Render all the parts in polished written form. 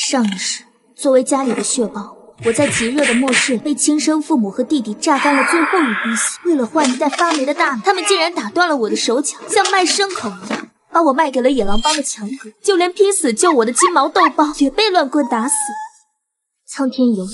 上一世，作为家里的血包，我在极热的末世被亲生父母和弟弟榨干了最后一滴血。为了换一袋发霉的大米，他们竟然打断了我的手脚，像卖牲口一样，把我卖给了野狼帮的强哥。就连拼死救我的金毛豆包也被乱棍打死。苍天有眼，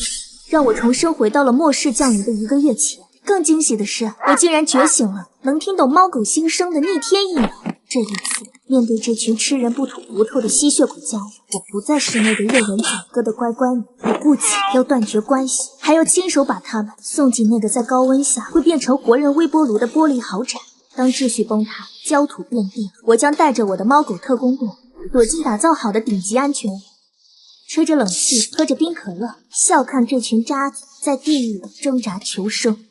让我重生回到了末世降临的1个月前。更惊喜的是，我竟然觉醒了能听懂猫狗心声的逆天一秒。这一次，面对这群吃人不吐骨头的吸血鬼家伙，我不再是那个任人宰割的乖乖女。我不仅要断绝关系，还要亲手把他们送进那个在高温下会变成活人微波炉的玻璃豪宅。当秩序崩塌，焦土遍地，我将带着我的猫狗特工队躲进打造好的顶级安全屋，吹着冷气，喝着冰可乐，笑看这群渣子在地狱里挣扎求生。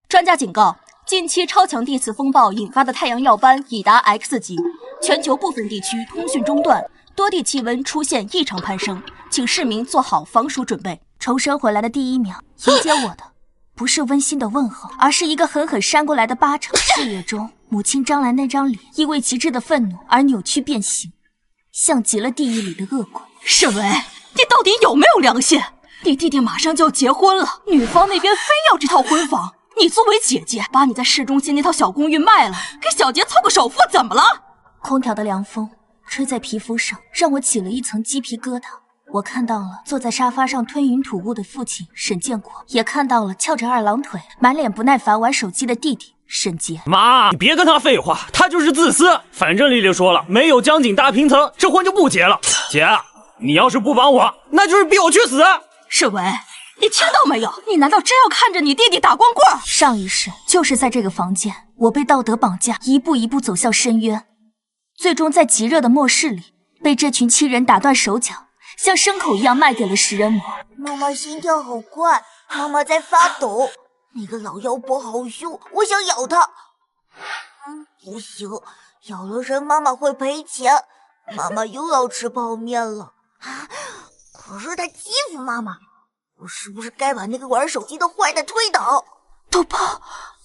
专家警告，近期超强地磁风暴引发的太阳耀斑已达 X 级，全球部分地区通讯中断，多地气温出现异常攀升，请市民做好防暑准备。重生回来的第一秒，迎接我的不是温馨的问候，而是一个狠狠扇过来的巴掌。视野中，母亲张兰那张脸因为极致的愤怒而扭曲变形，像极了地狱里的恶鬼。沈巍，你到底有没有良心？你弟弟马上就要结婚了，女方那边非要这套婚房，你作为姐姐，把你在市中心那套小公寓卖了，给小杰凑个首付，怎么了？空调的凉风吹在皮肤上，让我起了一层鸡皮疙瘩。我看到了坐在沙发上吞云吐雾的父亲沈建国，也看到了翘着二郎腿、满脸不耐烦玩手机的弟弟沈杰。妈，你别跟他废话，他就是自私。反正丽丽说了，没有江景大平层，这婚就不结了。姐，你要是不帮我，那就是逼我去死。沈巍，你听到没有？你难道真要看着你弟弟打光棍？上一世就是在这个房间，我被道德绑架，一步一步走向深渊，最终在极热的末世里，被这群亲人打断手脚，像牲口一样卖给了食人魔。妈妈心跳好快，妈妈在发抖。那个老妖婆好凶，我想咬她。不行，咬了人妈妈会赔钱。妈妈又要吃泡面了。可是她欺负妈妈，我是不是该把那个玩手机的坏蛋推倒？豆包，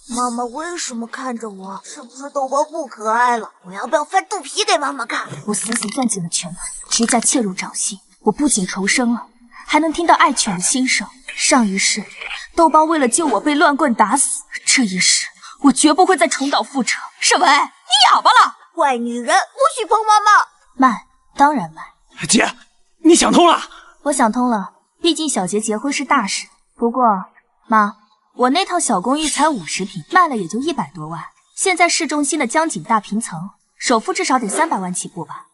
妈妈为什么看着我？是不是豆包不可爱了？我要不要翻肚皮给妈妈看？我死死攥紧了拳头，指甲切入掌心。我不仅重生了，还能听到爱犬的心声。上一世，豆包为了救我被乱棍打死，这一世，我绝不会再重蹈覆辙。沈巍，你哑巴了？坏女人，不许碰妈妈！慢，当然慢。姐，你想通了？我想通了，毕竟小杰结婚是大事。不过，妈，我那套小公寓才50平，卖了也就100多万。现在市中心的江景大平层，首付至少得300万起步吧？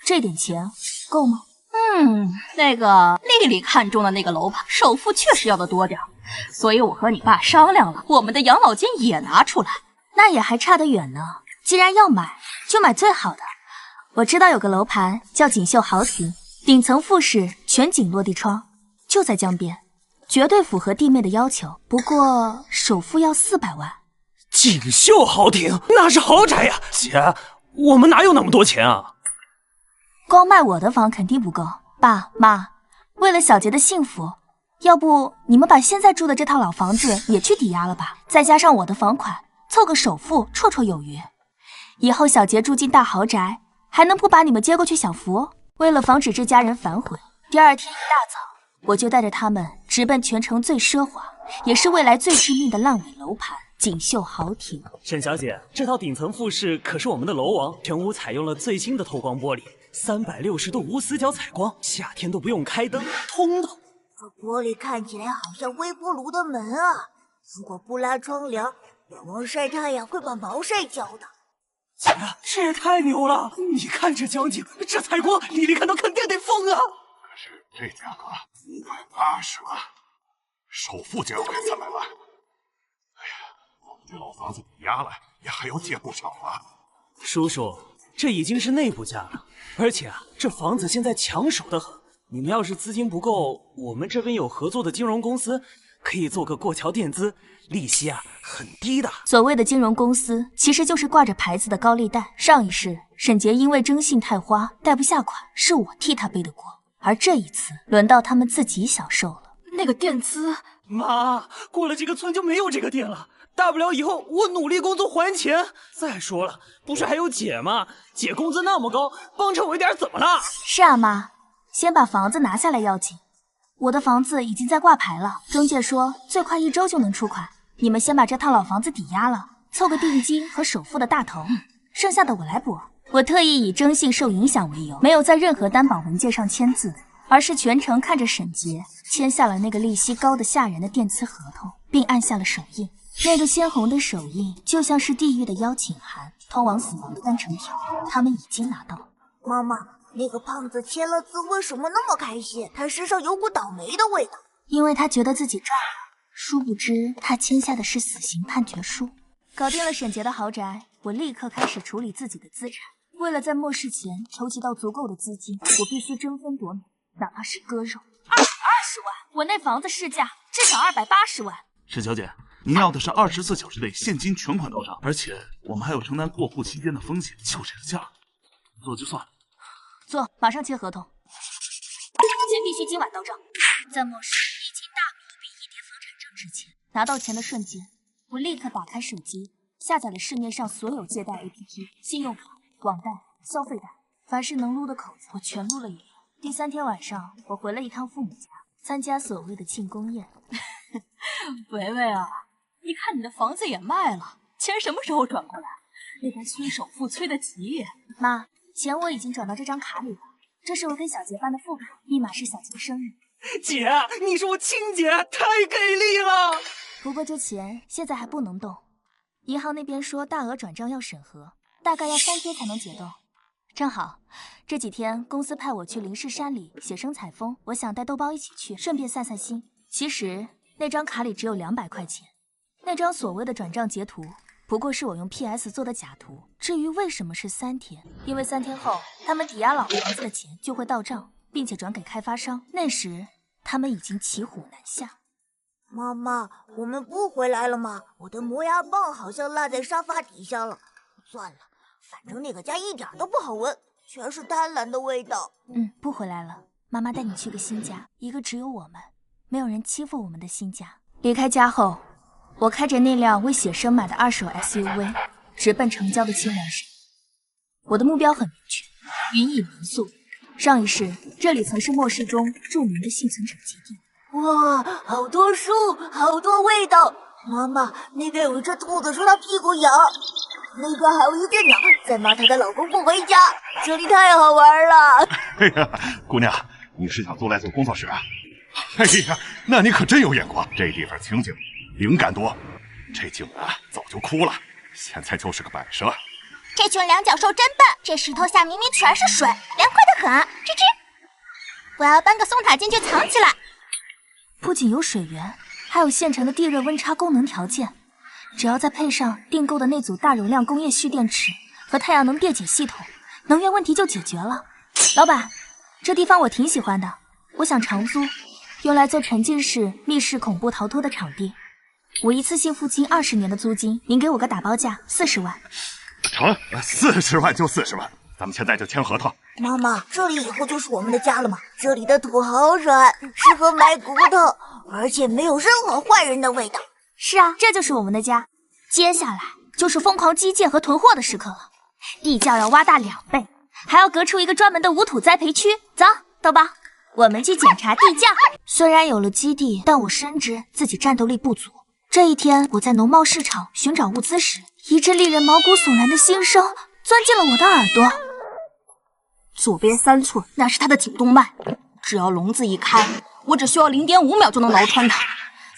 这点钱够吗？那个丽丽看中的那个楼盘，首付确实要的多点，所以我和你爸商量了，我们的养老金也拿出来。那也还差得远呢。既然要买，就买最好的。我知道有个楼盘叫锦绣豪庭，顶层复式全景落地窗，就在江边，绝对符合弟妹的要求。不过首付要400万。锦绣豪庭那是豪宅呀！姐，我们哪有那么多钱啊？光卖我的房肯定不够。爸妈，为了小杰的幸福，要不你们把现在住的这套老房子也去抵押了吧，再加上我的房款，凑个首付绰绰有余。以后小杰住进大豪宅，还能不把你们接过去享福？为了防止这家人反悔，第二天一大早，我就带着他们直奔全城最奢华，也是未来最致命的烂尾楼盘——锦绣豪庭。沈小姐，这套顶层复式可是我们的楼王，全屋采用了最新的透光玻璃，360度无死角采光，夏天都不用开灯，通透。这玻璃看起来好像微波炉的门啊！如果不拉窗帘，远望晒太阳会把毛晒焦的。姐，这也太牛了！你看这江景，这采光，丽丽看到肯定得疯啊！可是这价格580万，首付就要快300万。哎呀，我们这老房子抵押了，也还要借不少啊。叔叔，这已经是内部价了，而且这房子现在抢手的很。你们要是资金不够，我们这边有合作的金融公司，可以做个过桥垫资，利息很低的。所谓的金融公司，其实就是挂着牌子的高利贷。上一世，沈杰因为征信太花，贷不下款，是我替他背的锅。而这一次，轮到他们自己享受了。那个垫资，妈，过了这个村就没有这个店了。大不了以后我努力工作还钱。再说了，不是还有姐吗？姐工资那么高，帮衬我一点怎么了？是啊，妈，先把房子拿下来要紧。我的房子已经在挂牌了，中介说最快1周就能出款。你们先把这套老房子抵押了，凑个定金和首付的大头，剩下的我来补。我特意以征信受影响为由，没有在任何担保文件上签字，而是全程看着沈杰签下了那个利息高的吓人的电磁合同，并按下了手印。那个鲜红的手印就像是地狱的邀请函，通往死亡的单程票。他们已经拿到了。妈妈，那个胖子签了字，为什么那么开心？他身上有股倒霉的味道。因为他觉得自己赚了，殊不知他签下的是死刑判决书。搞定了沈杰的豪宅，我立刻开始处理自己的资产。为了在末世前筹集到足够的资金，我必须争分夺秒，哪怕是割肉。220万，我那房子市价至少280万。沈小姐，您要的是24小时内现金全款到账，而且我们还有承担过户期间的风险，就这个价，做就算。做，马上签合同。钱必须今晚到账。在末世，一金大笔比一叠房产证值钱。拿到钱的瞬间，我立刻打开手机，下载了市面上所有借贷 APP， 信用卡、网贷、消费贷，凡是能撸的口子，我全撸了一遍。第3天晚上，我回了一趟父母家，参加所谓的庆功宴。维维啊，你看你的房子也卖了，钱什么时候转过来？那边催首付催得急。妈，钱我已经转到这张卡里了，这是我给小杰办的副卡，密码是小杰生日。姐，你是我亲姐，太给力了！不过这钱现在还不能动，银行那边说大额转账要审核，大概要3天才能解冻。正好这几天公司派我去灵氏山里写生采风，我想带豆包一起去，顺便散散心。其实那张卡里只有200块钱，那张所谓的转账截图不过是我用 PS 做的假图。至于为什么是3天，因为3天后他们抵押老房子的钱就会到账，并且转给开发商，那时他们已经骑虎难下。妈妈，我们不回来了吗？我的磨牙棒好像落在沙发底下了。算了，反正那个家一点都不好闻，全是贪婪的味道。不回来了，妈妈带你去个新家，一个只有我们，没有人欺负我们的新家。离开家后，我开着那辆为写生买的2手 SUV， 直奔城郊的青鸾山。我的目标很明确，云隐民宿。上一世，这里曾是末世中著名的幸存者基地。哇，好多树，好多味道。妈妈，那边有一只兔子说它屁股痒，那边还有一只鸟在骂她的老公不回家，这里太好玩了。哎呀，姑娘，你是想租来做工作室啊？哎呀，那你可真有眼光，这地方清静，灵感多。这静啊，早就枯了，现在就是个摆设。这群两脚兽真笨，这石头下明明全是水，凉快得很。吱吱，我要搬个松塔进去藏起来。不仅有水源，还有现成的地热温差功能条件，只要再配上订购的那组大容量工业蓄电池和太阳能电解系统，能源问题就解决了。老板，这地方我挺喜欢的，我想长租，用来做沉浸式密室恐怖逃脱的场地。我一次性付清20年的租金，您给我个打包价40万。成，40万就40万，咱们现在就签合同。妈妈，这里以后就是我们的家了吗？这里的土好软，适合埋骨头，而且没有任何坏人的味道。是啊，这就是我们的家。接下来就是疯狂基建和囤货的时刻了。地窖要挖大2倍，还要隔出一个专门的无土栽培区。走，豆包，我们去检查地窖。虽然有了基地，但我深知自己战斗力不足。这一天，我在农贸市场寻找物资时，一阵令人毛骨悚然的心声钻进了我的耳朵。左边3寸，那是他的颈动脉，只要笼子一开，我只需要0.5秒就能挠穿它。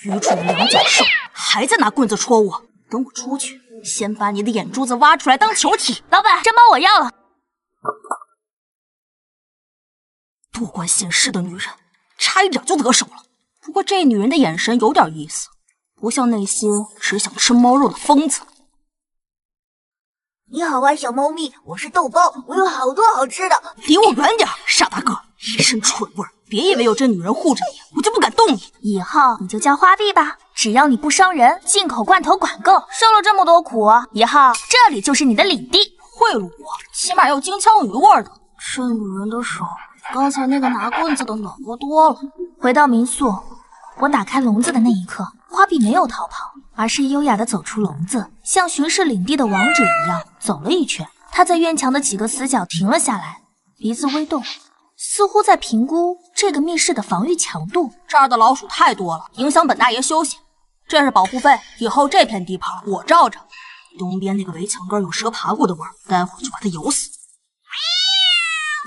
愚蠢的两脚兽，还在拿棍子戳我！等我出去，先把你的眼珠子挖出来当球体。老板，这包我要了。多管闲事的女人，差一点就得手了。不过这女人的眼神有点意思，不像那些只想吃猫肉的疯子。你好啊，小猫咪，我是豆包，我有好多好吃的。离我远点，傻大个，一身蠢味儿！别以为有这女人护着你，我就不敢动你。以后你就叫花臂吧，只要你不伤人，进口罐头管够。受了这么多苦，以后这里就是你的领地。贿赂我，起码要京腔鱼味的。这女人的手，刚才那个拿棍子的暖和多了。回到民宿，我打开笼子的那一刻，花臂没有逃跑，而是优雅地走出笼子，像巡视领地的王者一样走了一圈。他在院墙的几个死角停了下来，鼻子微动，似乎在评估这个密室的防御强度。这儿的老鼠太多了，影响本大爷休息。这是保护费，以后这片地盘我罩着。东边那个围墙根有蛇爬过的味儿，待会儿就把它咬死。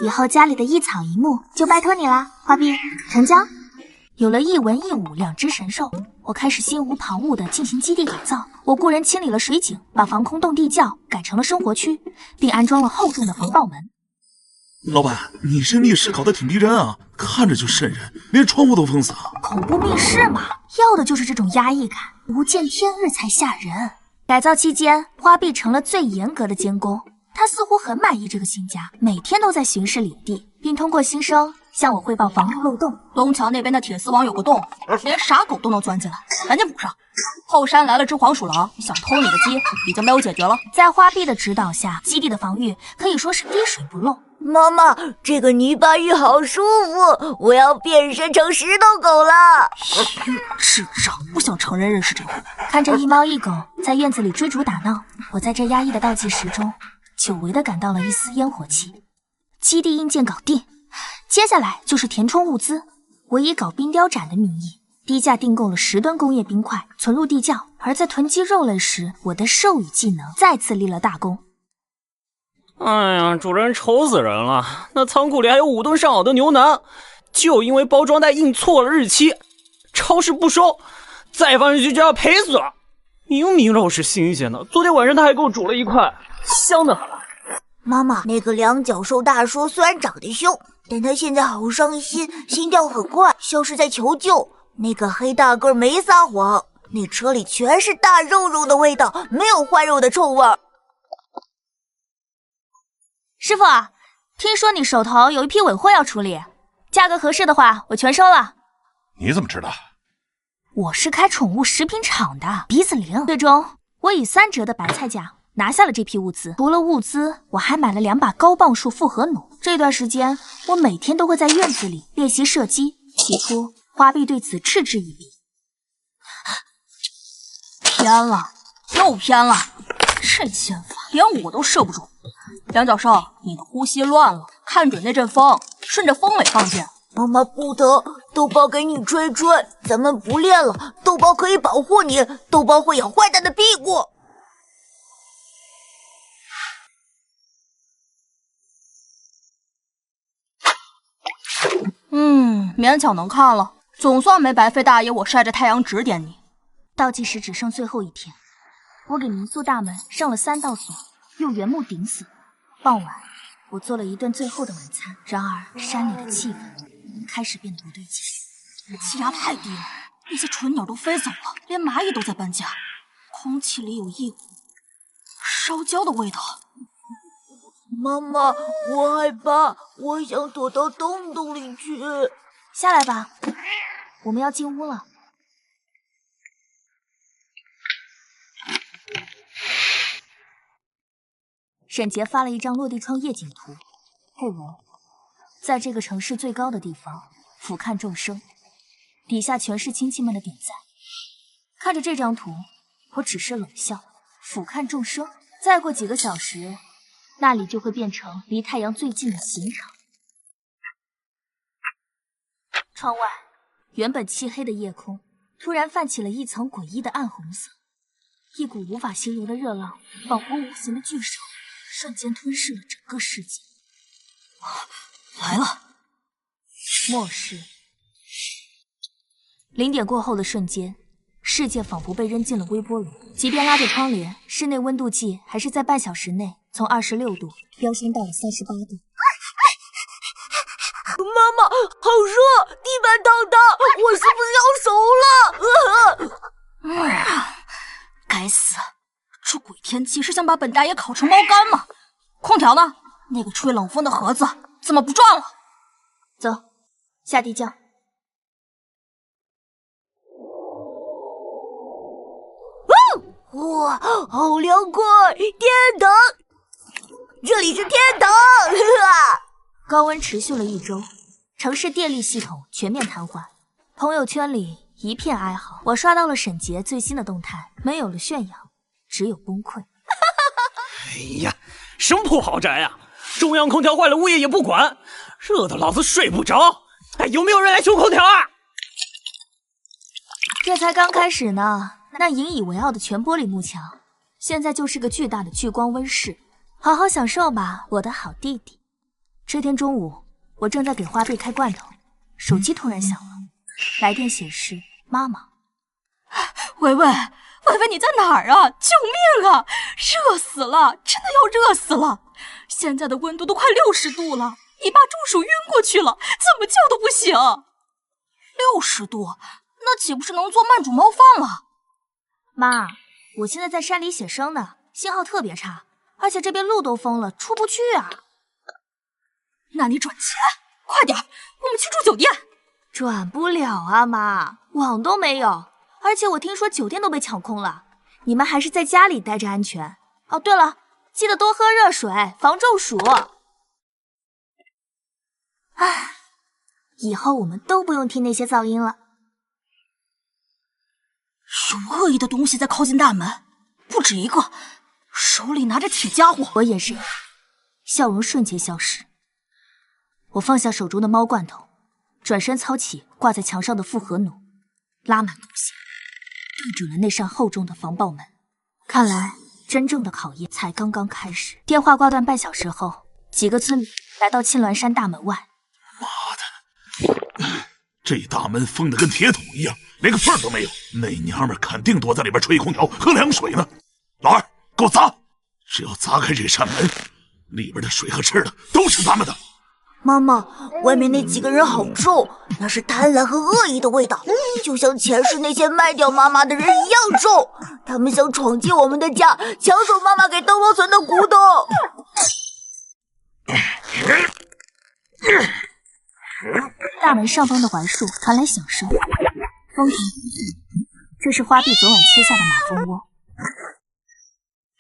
以后家里的一草一木就拜托你啦，花臂，成交。有了一文一武两只神兽，我开始心无旁骛地进行基地改造。我雇人清理了水井，把防空洞地窖改成了生活区，并安装了厚重的防盗门。老板，你这密室搞得挺逼真啊，看着就瘆人，连窗户都封死了。恐怖密室嘛，要的就是这种压抑感，不见天日才吓人。改造期间，花臂成了最严格的监工。他似乎很满意这个新家，每天都在巡视领地，并通过新生向我汇报防御漏洞。东墙那边的铁丝网有个洞，连傻狗都能钻进来，赶紧补上。后山来了只黄鼠狼，想偷你的鸡，已经被我解决了。在花臂的指导下，基地的防御可以说是滴水不漏。妈妈，这个泥巴浴好舒服，我要变身成石头狗了。智障，不想承认认识这个。看着一猫一狗在院子里追逐打闹，我在这压抑的倒计时中，久违地感到了一丝烟火气。基地硬件搞定，接下来就是填充物资。我以搞冰雕展的名义，低价订购了10吨工业冰块，存入地窖。而在囤积肉类时，我的兽语技能再次立了大功。哎呀，主人愁死人了！那仓库里还有5吨上好的牛腩，就因为包装袋印错了日期，超市不收，再放进去就要赔死了。明明肉是新鲜的，昨天晚上他还给我煮了一块，香得很。妈妈，那个两脚兽大叔虽然长得凶，但他现在好伤心，心跳很快，像是在求救。那个黑大个没撒谎，那车里全是大肉肉的味道，没有坏肉的臭味儿。师傅，听说你手头有一批尾货要处理，价格合适的话，我全收了。你怎么知道？我是开宠物食品厂的，鼻子灵。最终，我以3折的白菜价拿下了这批物资。除了物资，我还买了2把高磅数复合弩。这段时间，我每天都会在院子里练习射击。起初，花臂对此嗤之以鼻。偏了，又偏了，这箭法连我都射不中。两脚兽，你的呼吸乱了，看准那阵风，顺着风尾放箭。妈妈不疼，豆包给你吹吹。咱们不练了，豆包可以保护你，豆包会咬坏蛋的屁股。勉强能看了，总算没白费大爷我晒着太阳指点你。倒计时只剩最后1天，我给民宿大门上了3道锁，用原木顶死。傍晚，我做了一顿最后的晚餐。然而，山里的气氛开始变得不对劲。气压太低了，那些蠢鸟都飞走了，连蚂蚁都在搬家。空气里有一股烧焦的味道。妈妈，我害怕，我想躲到洞洞里去。下来吧，我们要进屋了。沈杰发了一张落地窗夜景图，配文：在这个城市最高的地方俯瞰众生，底下全是亲戚们的点赞。看着这张图，我只是冷笑。俯瞰众生，再过几个小时，那里就会变成离太阳最近的刑场。窗外，原本漆黑的夜空突然泛起了一层诡异的暗红色，一股无法形容的热浪，仿佛无形的巨手，瞬间吞噬了整个世界。来了！末世。0点过后的瞬间，世界仿佛被扔进了微波炉。即便拉着窗帘，室内温度计还是在半小时内从26度飙升到了38度。妈妈，好热，地板烫烫，我是不是要熟了？该死，这鬼天气是想把本大爷烤成猫干吗？空调呢？那个吹冷风的盒子怎么不转了？走，下地窖。哇，好凉快！天堂，这里是天堂！高温持续了1周，城市电力系统全面瘫痪，朋友圈里一片哀嚎。我刷到了沈杰最新的动态，没有了炫耀，只有崩溃。哎呀，什么破豪宅啊！中央空调坏了，物业也不管，热得老子睡不着。哎，有没有人来修空调啊？这才刚开始呢，那引以为傲的全玻璃幕墙，现在就是个巨大的聚光温室。好好享受吧，我的好弟弟。这天中午，我正在给花贝开罐头，手机突然响了，来电显示妈妈。维维，你在哪儿啊？救命啊！热死了，真的要热死了！现在的温度都快60度了，你爸中暑晕过去了，怎么叫都不醒。60度，那岂不是能做慢煮猫饭了？妈，我现在在山里写生呢，信号特别差，而且这边路都封了，出不去啊。那你转钱，快点，我们去住酒店。转不了啊，妈，网都没有，而且我听说酒店都被抢空了。你们还是在家里待着安全。哦，对了，记得多喝热水，防中暑。唉，以后我们都不用听那些噪音了。有恶意的东西在靠近大门，不止一个，手里拿着铁家伙。我也是，笑容瞬间消失。我放下手中的猫罐头，转身操起挂在墙上的复合弩，拉满弓弦，对准了那扇厚重的防爆门。看来真正的考验才刚刚开始。电话挂断半小时后，几个村民来到沁鸾山大门外。妈的，这大门封得跟铁桶一样，连个缝都没有。那娘们肯定躲在里边吹空调喝凉水呢。老二，给我砸！只要砸开这扇门，里边的水和吃的都是咱们的。妈妈，外面那几个人好重，那是贪婪和恶意的味道，就像前世那些卖掉妈妈的人一样重。他们想闯进我们的家，抢走妈妈给灯笼存的古董。大门上方的槐树传来响声，风停，这是花臂昨晚切下的马蜂窝。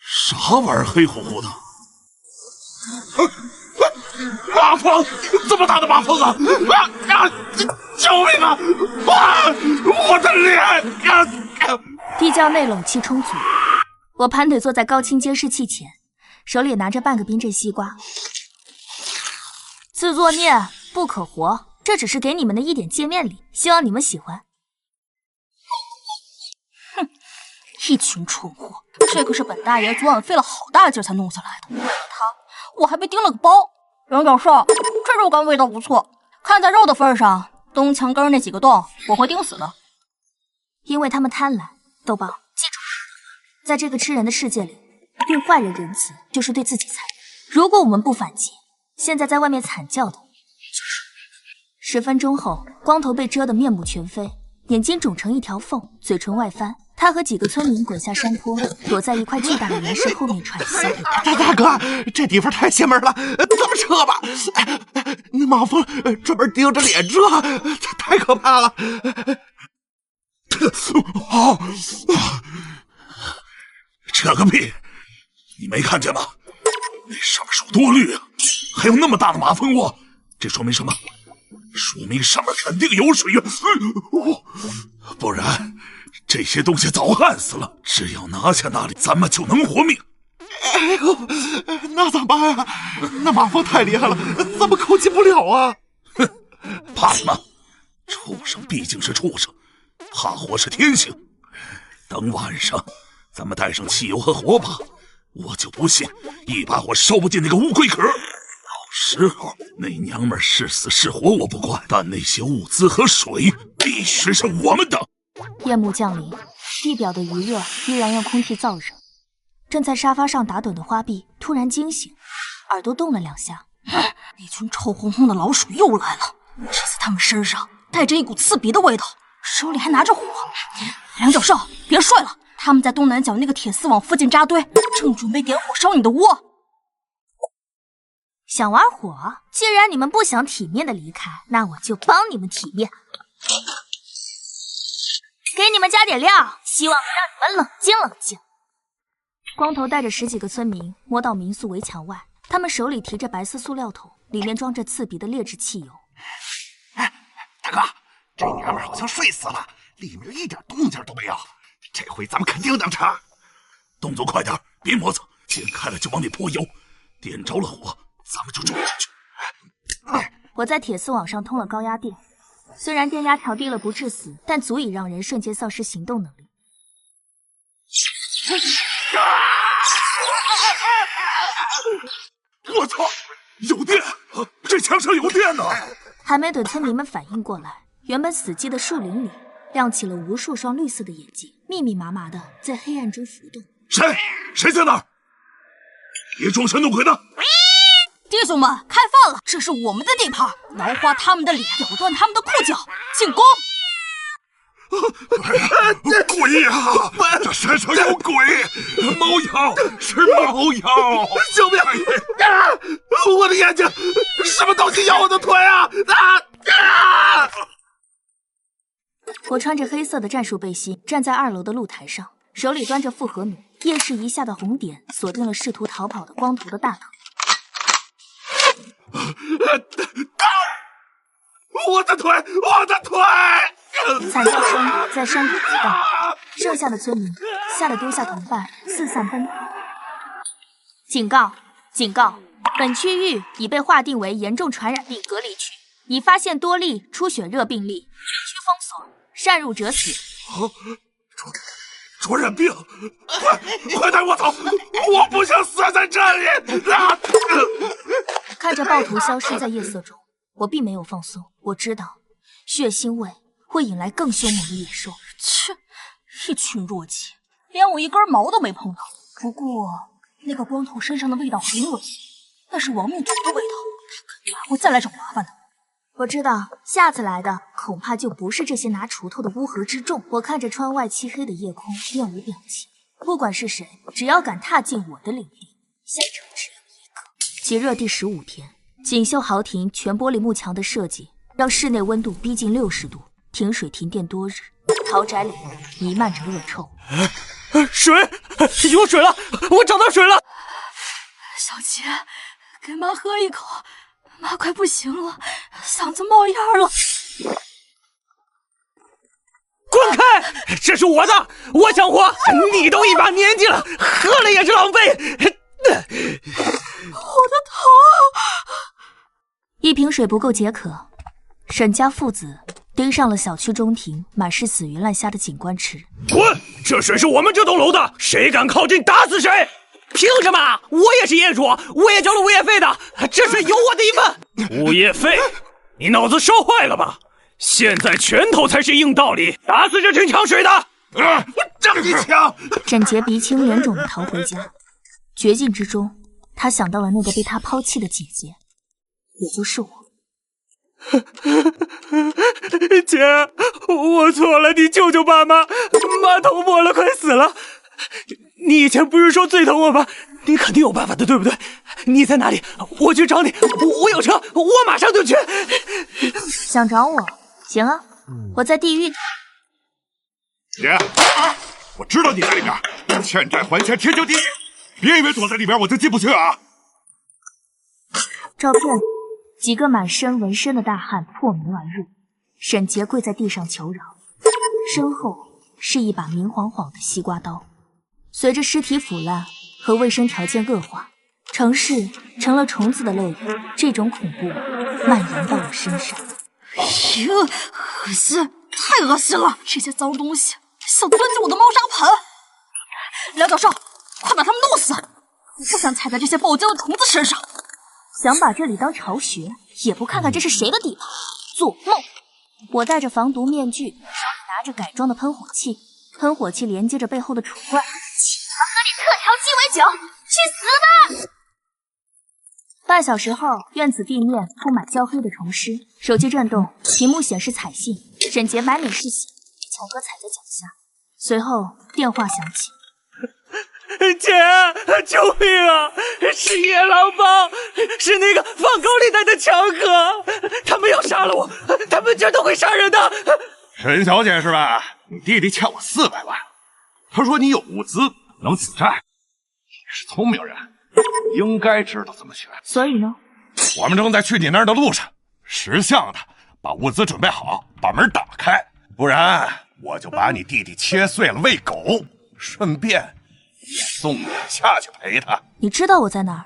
啥玩意儿，黑乎乎的？马蜂！这么大的马蜂啊！救命啊！我的脸！地窖内冷气充足，我盘腿坐在高清监视器前，手里拿着半个冰镇西瓜。自作孽不可活，这只是给你们的一点见面礼，希望你们喜欢。哼，一群蠢货！这可是本大爷昨晚费了好大劲才弄下来的，为了他，我还被叮了个包。杨教授，这肉干味道不错，看在肉的份上，东墙根那几个洞我会钉死的。因为他们贪婪。豆包，记住，在这个吃人的世界里，对坏人仁慈就是对自己残忍。如果我们不反击，现在在外面惨叫的就是10分钟后，光头被蛰得面目全非，眼睛肿成一条缝，嘴唇外翻。他和几个村民滚下山坡，躲在一块巨大的岩石后面喘息。大哥，这地方太邪门了，咱们撤吧。那马蜂专门盯着脸蛰，太可怕了。扯个屁！你没看见吗？那上面树多绿啊，还有那么大的马蜂窝，这说明什么？说明上面肯定有水源，不然这些东西早旱死了。只要拿下那里，咱们就能活命。哎呦，那咋办啊？那马蜂太厉害了，咱们靠近不了啊！哼，怕什么？畜生毕竟是畜生，怕火是天性。等晚上，咱们带上汽油和火把，我就不信一把火烧不进那个乌龟壳。到时候那娘们是死是活我不管，但那些物资和水必须是我们的。夜幕降临，地表的余热依然让空气燥热。正在沙发上打盹的花臂突然惊醒，耳朵动了2下。那群臭烘烘的老鼠又来了，这次他们身上带着一股刺鼻的味道，手里还拿着火。梁教授，别睡了，他们在东南角那个铁丝网附近扎堆，正准备点火烧你的窝。想玩火？既然你们不想体面的离开，那我就帮你们体面。给你们加点料，希望能让你们冷静冷静。光头带着10几个村民摸到民宿围墙外，他们手里提着白色塑料桶，里面装着刺鼻的劣质汽油。大哥，这娘们好像睡死了，里面一点动静都没有。这回咱们肯定能成。动作快点，别磨蹭，点开了就往里泼油，点着了火，咱们就冲进去。我在铁丝网上通了高压电，虽然电压调低了不致死，但足以让人瞬间丧失行动能力。我操！有电！这墙上有电呢！还没等村民们反应过来，原本死寂的树林里亮起了无数双绿色的眼睛，密密麻麻的在黑暗中浮动。谁在那儿？别装神弄鬼的！弟兄们，开饭了！这是我们的地盘，挠花他们的脸，咬断他们的裤脚，进攻！鬼呀！这山上有鬼！猫妖，是猫妖！救命！我的眼睛！什么东西咬我的腿啊！我穿着黑色的战术背心，站在2楼的露台上，手里端着复合弩，夜视一下的红点锁定了试图逃跑的光头的大脑。我的腿！惨叫声在山谷激荡，剩下的村民吓得丢下同伴，四散奔逃。警告！警告！本区域已被划定为严重传染病隔离区，已发现多例出血热病例，区封锁，擅入者死。传染病！快带我走！我不想死在这里！看着暴徒消失在夜色中，我并没有放松。我知道，血腥味会引来更凶猛的野兽。切，一群弱鸡，连我一根毛都没碰到。不过那个光头身上的味道很恶心，那是亡命徒的味道，他肯定还会再来找麻烦的。我知道，下次来的恐怕就不是这些拿锄头的乌合之众。我看着窗外漆黑的夜空，面无表情。不管是谁，只要敢踏进我的领地，现场只留一个。极热第15天，锦绣豪庭全玻璃幕墙的设计，让室内温度逼近60度，停水停电多日，豪宅里弥漫着恶臭。水，有水了！我找到水了！小杰，给妈喝一口。妈快不行了，嗓子冒烟了！滚开！这是我的，我想活，你都一把年纪了，喝了也是浪费。我的头！一瓶水不够解渴，沈家父子盯上了小区中庭满是死鱼烂虾的景观池。滚！这水是我们这栋楼的，谁敢靠近，打死谁！凭什么？我也是业主，我也交了物业费的，这水有我的一份。物业费？你脑子烧坏了吧？现在拳头才是硬道理，打死这群抢水的！我让你抢！沈杰鼻青脸肿地逃回家，绝境之中，他想到了那个被他抛弃的姐姐，也就是我。姐，我错了，你救救爸妈，妈头破了，快死了。你以前不是说最疼我吗？你肯定有办法的，对不对？你在哪里？我去找你。我有车，我马上就去。想找我？行啊，我在地狱。姐，我知道你在里边，欠债还钱，天经地义。别以为躲在里边我就进不去啊！照片里，几个满身纹身的大汉破门而入，沈杰跪在地上求饶，身后是一把明晃晃的西瓜刀。随着尸体腐烂和卫生条件恶化，城市成了虫子的乐园。这种恐怖蔓延到我身上。恶心，太恶心了！这些脏东西想钻进我的猫砂盆。梁教授，快把他们弄死！我不想踩在这些爆浆的虫子身上。想把这里当巢穴，也不看看这是谁的地盘，做梦！我戴着防毒面具，手里拿着改装的喷火器，喷火器连接着背后的储罐。喝你特调鸡尾酒，去死吧！半小时后，院子地面铺满焦黑的虫尸，手机震动，屏幕显示彩信，沈杰满脸是血，乔哥踩在脚下。随后电话响起。姐，救命啊！是野狼帮，是那个放高利贷的强哥，他们要杀了我，他们绝对会杀人的。沈小姐是吧？你弟弟欠我400万，他说你有物资能死债，你是聪明人，应该知道怎么选。所以呢？我们正在去你那儿的路上，识相的把物资准备好，把门打开，不然我就把你弟弟切碎了喂狗，顺便也送你下去陪他。你知道我在哪儿？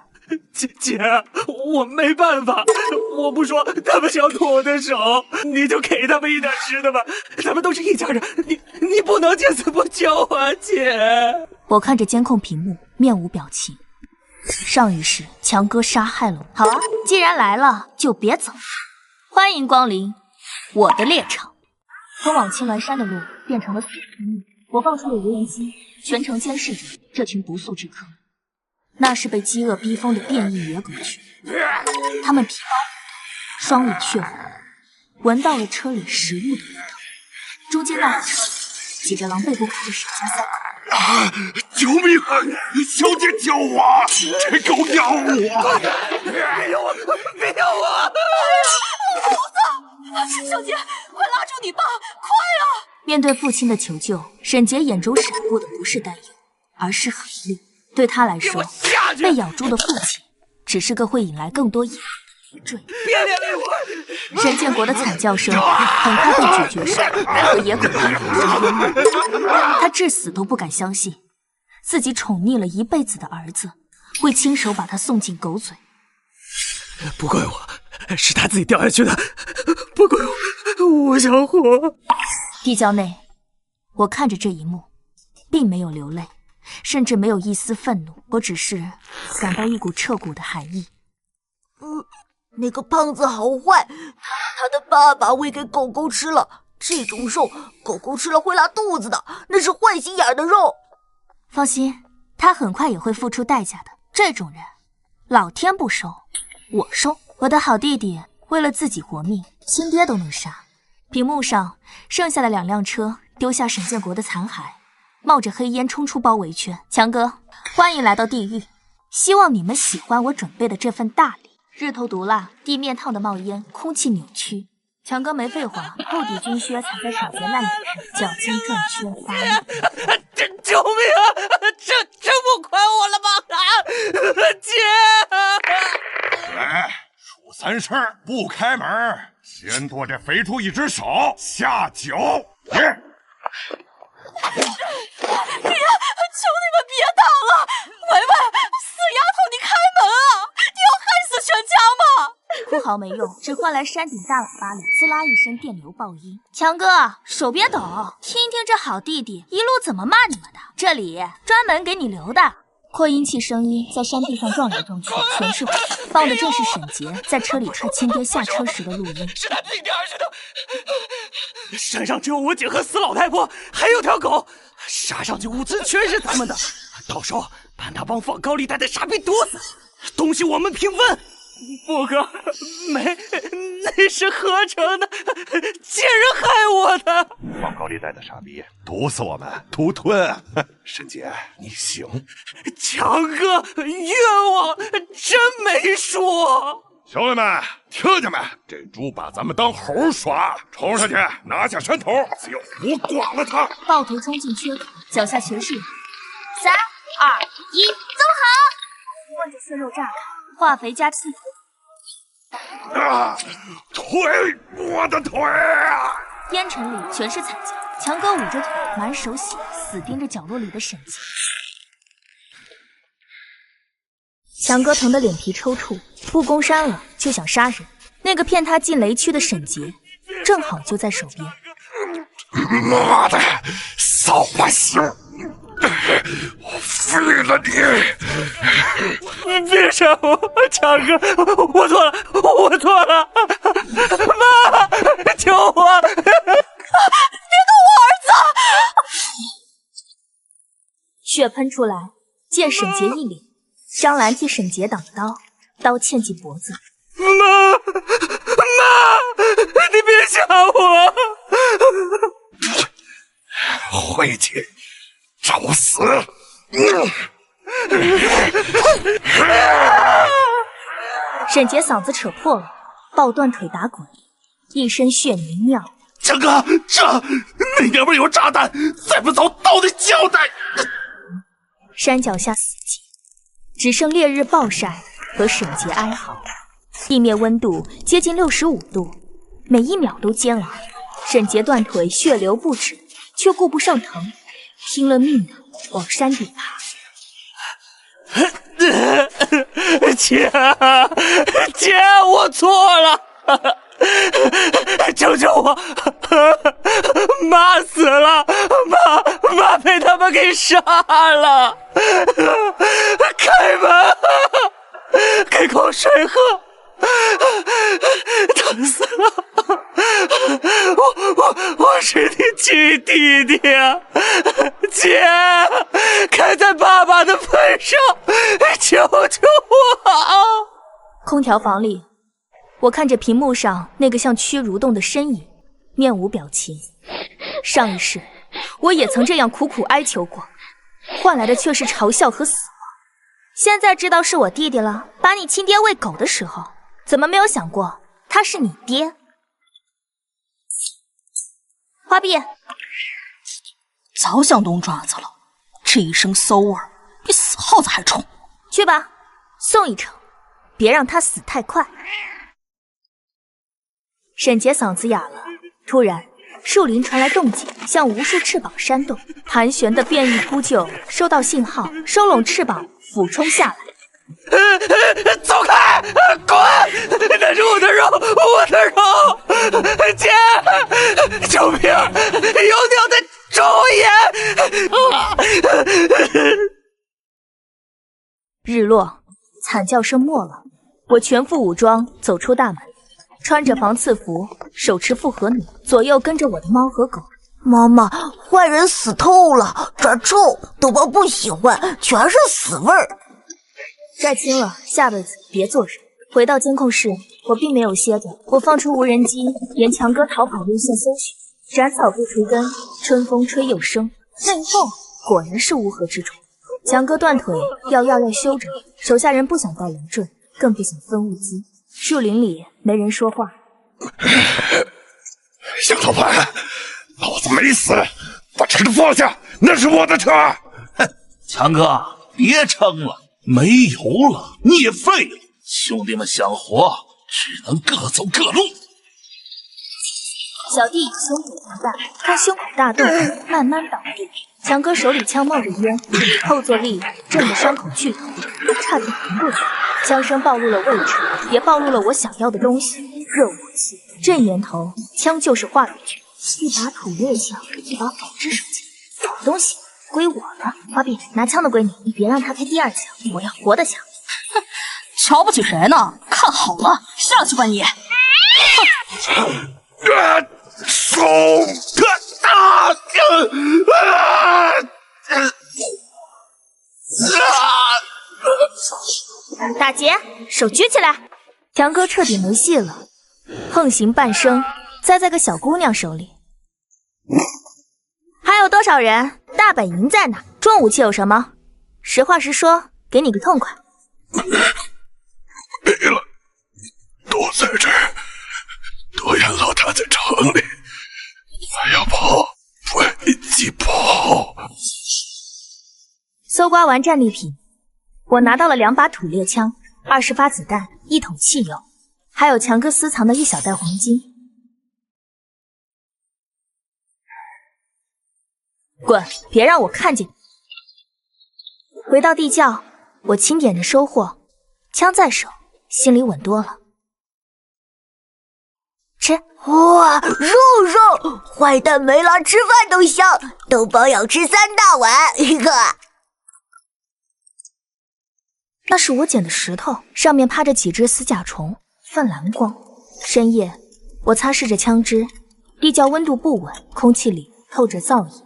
姐，我没办法，我不说，他们想剁我的手，你就给他们一点吃的吧。咱们都是一家人，你不能见死不救啊，姐。我看着监控屏幕，面无表情。上一世强哥杀害了我。好啊，既然来了，就别走。欢迎光临我的猎场。通往青鸾山的路变成了死路，我放出了无人机，全程监视着这群不速之客。那是被饥饿逼疯的变异野狗群，他们皮包骨头，双眼血红，闻到了车里食物的味道。中间那车挤着狼狈不堪的沈家三口。救命啊！小姐救我！这狗咬我！别咬我！别咬我！猴子，小姐，快拉住你爸！快啊！面对父亲的求救，沈杰眼中闪过的不是担忧，而是狠厉。对他来说，被咬住的父亲只是个会引来更多野狼的累赘。别连累我！沈建国的惨叫声很快被咀嚼声和野狗的哀嚎声淹没。他至死都不敢相信，自己宠溺了一辈子的儿子会亲手把他送进狗嘴。不怪我，是他自己掉下去的，不怪我，我想活。地窖内，我看着这一幕，并没有流泪，甚至没有一丝愤怒，我只是感到一股彻骨的寒意。那个胖子好坏，他的爸爸喂给狗狗吃了，这种肉狗狗吃了会拉肚子的，那是坏心眼的肉。放心，他很快也会付出代价的。这种人，老天不收，我收。我的好弟弟为了自己活命，亲爹都能杀。屏幕上剩下的2辆车丢下沈建国的残骸，冒着黑烟冲出包围圈。强哥，欢迎来到地狱，希望你们喜欢我准备的这份大礼。日头毒辣，地面烫得冒烟，空气扭曲。强哥没废话，厚底军靴踩在少杰烂腿上，脚尖转圈发力。救命啊！这不亏我了吗？姐！来，数3声，不开门，先剁这肥猪1只手，下酒。爹，求你们别打了！维维，死丫头，你开门啊！你要害死全家吗？哭嚎没用，只换来山顶大喇叭里滋啦一声电流爆音。强哥，手别抖，听听这好弟弟一路怎么骂你们的，这里专门给你留的。扩音器声音在山壁上撞来撞去，全是火，放的正是沈杰在车里踹亲爹下车时的录音。是他自己掉下去的。山上只有我姐和死老太婆，还有条狗。杀上去物资全是咱们的，到时候把那帮放高利贷的傻逼毒死，东西我们平分。不哥，没，那是合成的，贱人害我的。放高利贷的傻逼，毒死我们，独吞。沈杰，你行。强哥，冤枉，真没说。兄弟们，听见没？这猪把咱们当猴耍，冲上去拿下山头，只有胡剐了他！暴徒冲进缺口，脚下全是人。3、2、1，走好！望着血肉炸开，化肥加气。腿，我的腿啊！烟尘里全是惨叫，强哥捂着腿，满手血，死盯着角落里的沈杰。强哥疼得脸皮抽搐，不攻山了就想杀人。那个骗他进雷区的沈杰，正好就在手边。妈的，扫把星！我废了你！你别杀我，强哥，我错了，我错了，妈，救我！别动我儿子！血喷出来，溅沈杰一脸。张兰替沈杰挡刀，刀嵌进脖子。妈，你别杀我！晦气，找死！沈杰嗓子扯破了，抱断腿打滚，一身血泥尿。强哥，那娘们有炸弹，再不走倒得交代！山脚下死寂，只剩烈日暴晒和沈杰哀嚎。地面温度接近65度，每1秒都煎熬。沈杰断腿，血流不止，却顾不上疼，拼了命的往山顶爬。姐，我错了，救救我！妈死了，妈被他们给杀了！开门，给口水喝，疼死了！我是你亲弟弟啊，姐，看在爸爸的份上，救救我啊！空调房里，我看着屏幕上那个像蛆蠕动的身影，面无表情。上一世，我也曾这样苦苦哀求过，换来的却是嘲笑和死亡。现在知道是我弟弟了，把你亲爹喂狗的时候，怎么没有想过他是你爹？花臂，早想动爪子了，这一身馊味儿比死耗子还冲。去吧，送一程，别让他死太快。沈杰嗓子哑了，突然树林传来动静，像无数翅膀扇动，盘旋的变异扑救收到信号，收拢翅膀俯冲下来。走开！滚！那是我的肉，我的肉！姐，救命！有鸟的咒言！日落，惨叫声没了，我全副武装走出大门，穿着防刺服，手持复合弩，左右跟着我的猫和狗。妈妈，坏人死透了，这儿臭，豆包不喜欢，全是死味儿。寨清了，下辈子别做人。回到监控室，我并没有歇着，我放出无人机，沿强哥逃跑路线搜寻，斩草不除根，春风吹又生。最后果然是乌合之众。强哥断腿，要休着，手下人不想带人证，更不想分物资。树林里没人说话。小头盘，老子没死，把车子放下，那是我的车。哼，强哥，别撑了。没油了，你也废了，兄弟们想活，只能各走各路。小弟胸口大，他胸口大洞，慢慢倒地。强哥手里枪冒着烟，后坐力震得伤口剧痛，差点晕过去。枪声暴露了位置，也暴露了我想要的东西——热武器。阵岩头，枪就是话语权。一把土猎枪，一把仿制手枪，好东西。归我了，花臂，拿枪的归你，你别让他开第二枪，我要活的枪。哼，瞧不起谁呢？看好了，下去吧你！手打劫，手举起来！强哥彻底没戏了，横行半生，栽在个小姑娘手里。还有多少人？大本营在哪？重武器有什么？实话实说，给你个痛快。没了，都在这儿。多远老大在城里，还要跑，飞机跑。搜刮完战利品，我拿到了2把土猎枪、20发子弹、1桶汽油，还有强哥私藏的一小袋黄金。滚！别让我看见你！回到地窖，我清点着收获，枪在手，心里稳多了。吃！哇，肉！坏蛋没了，吃饭都香。豆包要吃3大碗。那是我捡的石头，上面趴着几只死甲虫，泛蓝光。深夜，我擦拭着枪支，地窖温度不稳，空气里透着燥意。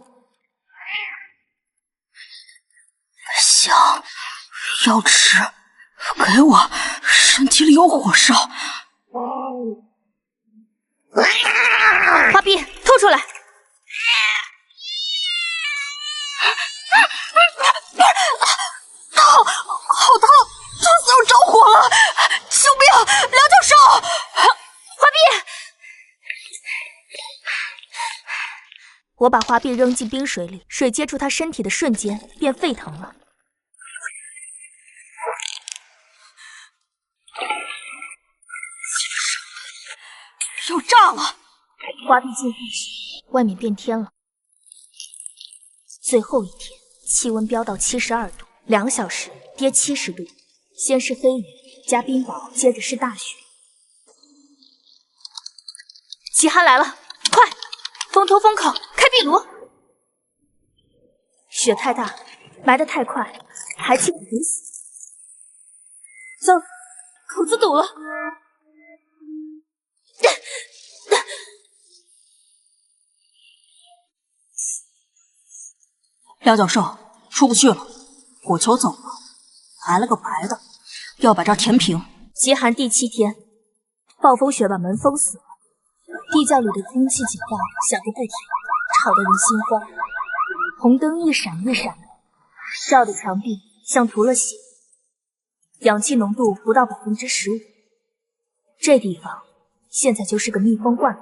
香，要吃，给我，身体里有火烧。花臂，吐出来！好烫，肚子要着火了！救命！梁教授，花臂！我把花臂扔进冰水里，水接触他身体的瞬间便沸腾了。要炸了！花臂进化时，外面变天了。最后一天，气温飙到72度，2小时跌70度。先是黑雨加冰雹，接着是大雪。极寒来了，快！风头风口，开壁炉！雪太大，埋得太快，排气不堵死。走，口子堵了。廖教授出不去了，火球走了，来了个白的，要把这儿填平。极寒第7天，暴风雪把门封死了，地窖里的空气警报响个不停，吵得人心慌。红灯一闪一闪，照的墙壁像涂了血，氧气浓度不到15%。这地方现在就是个密封罐。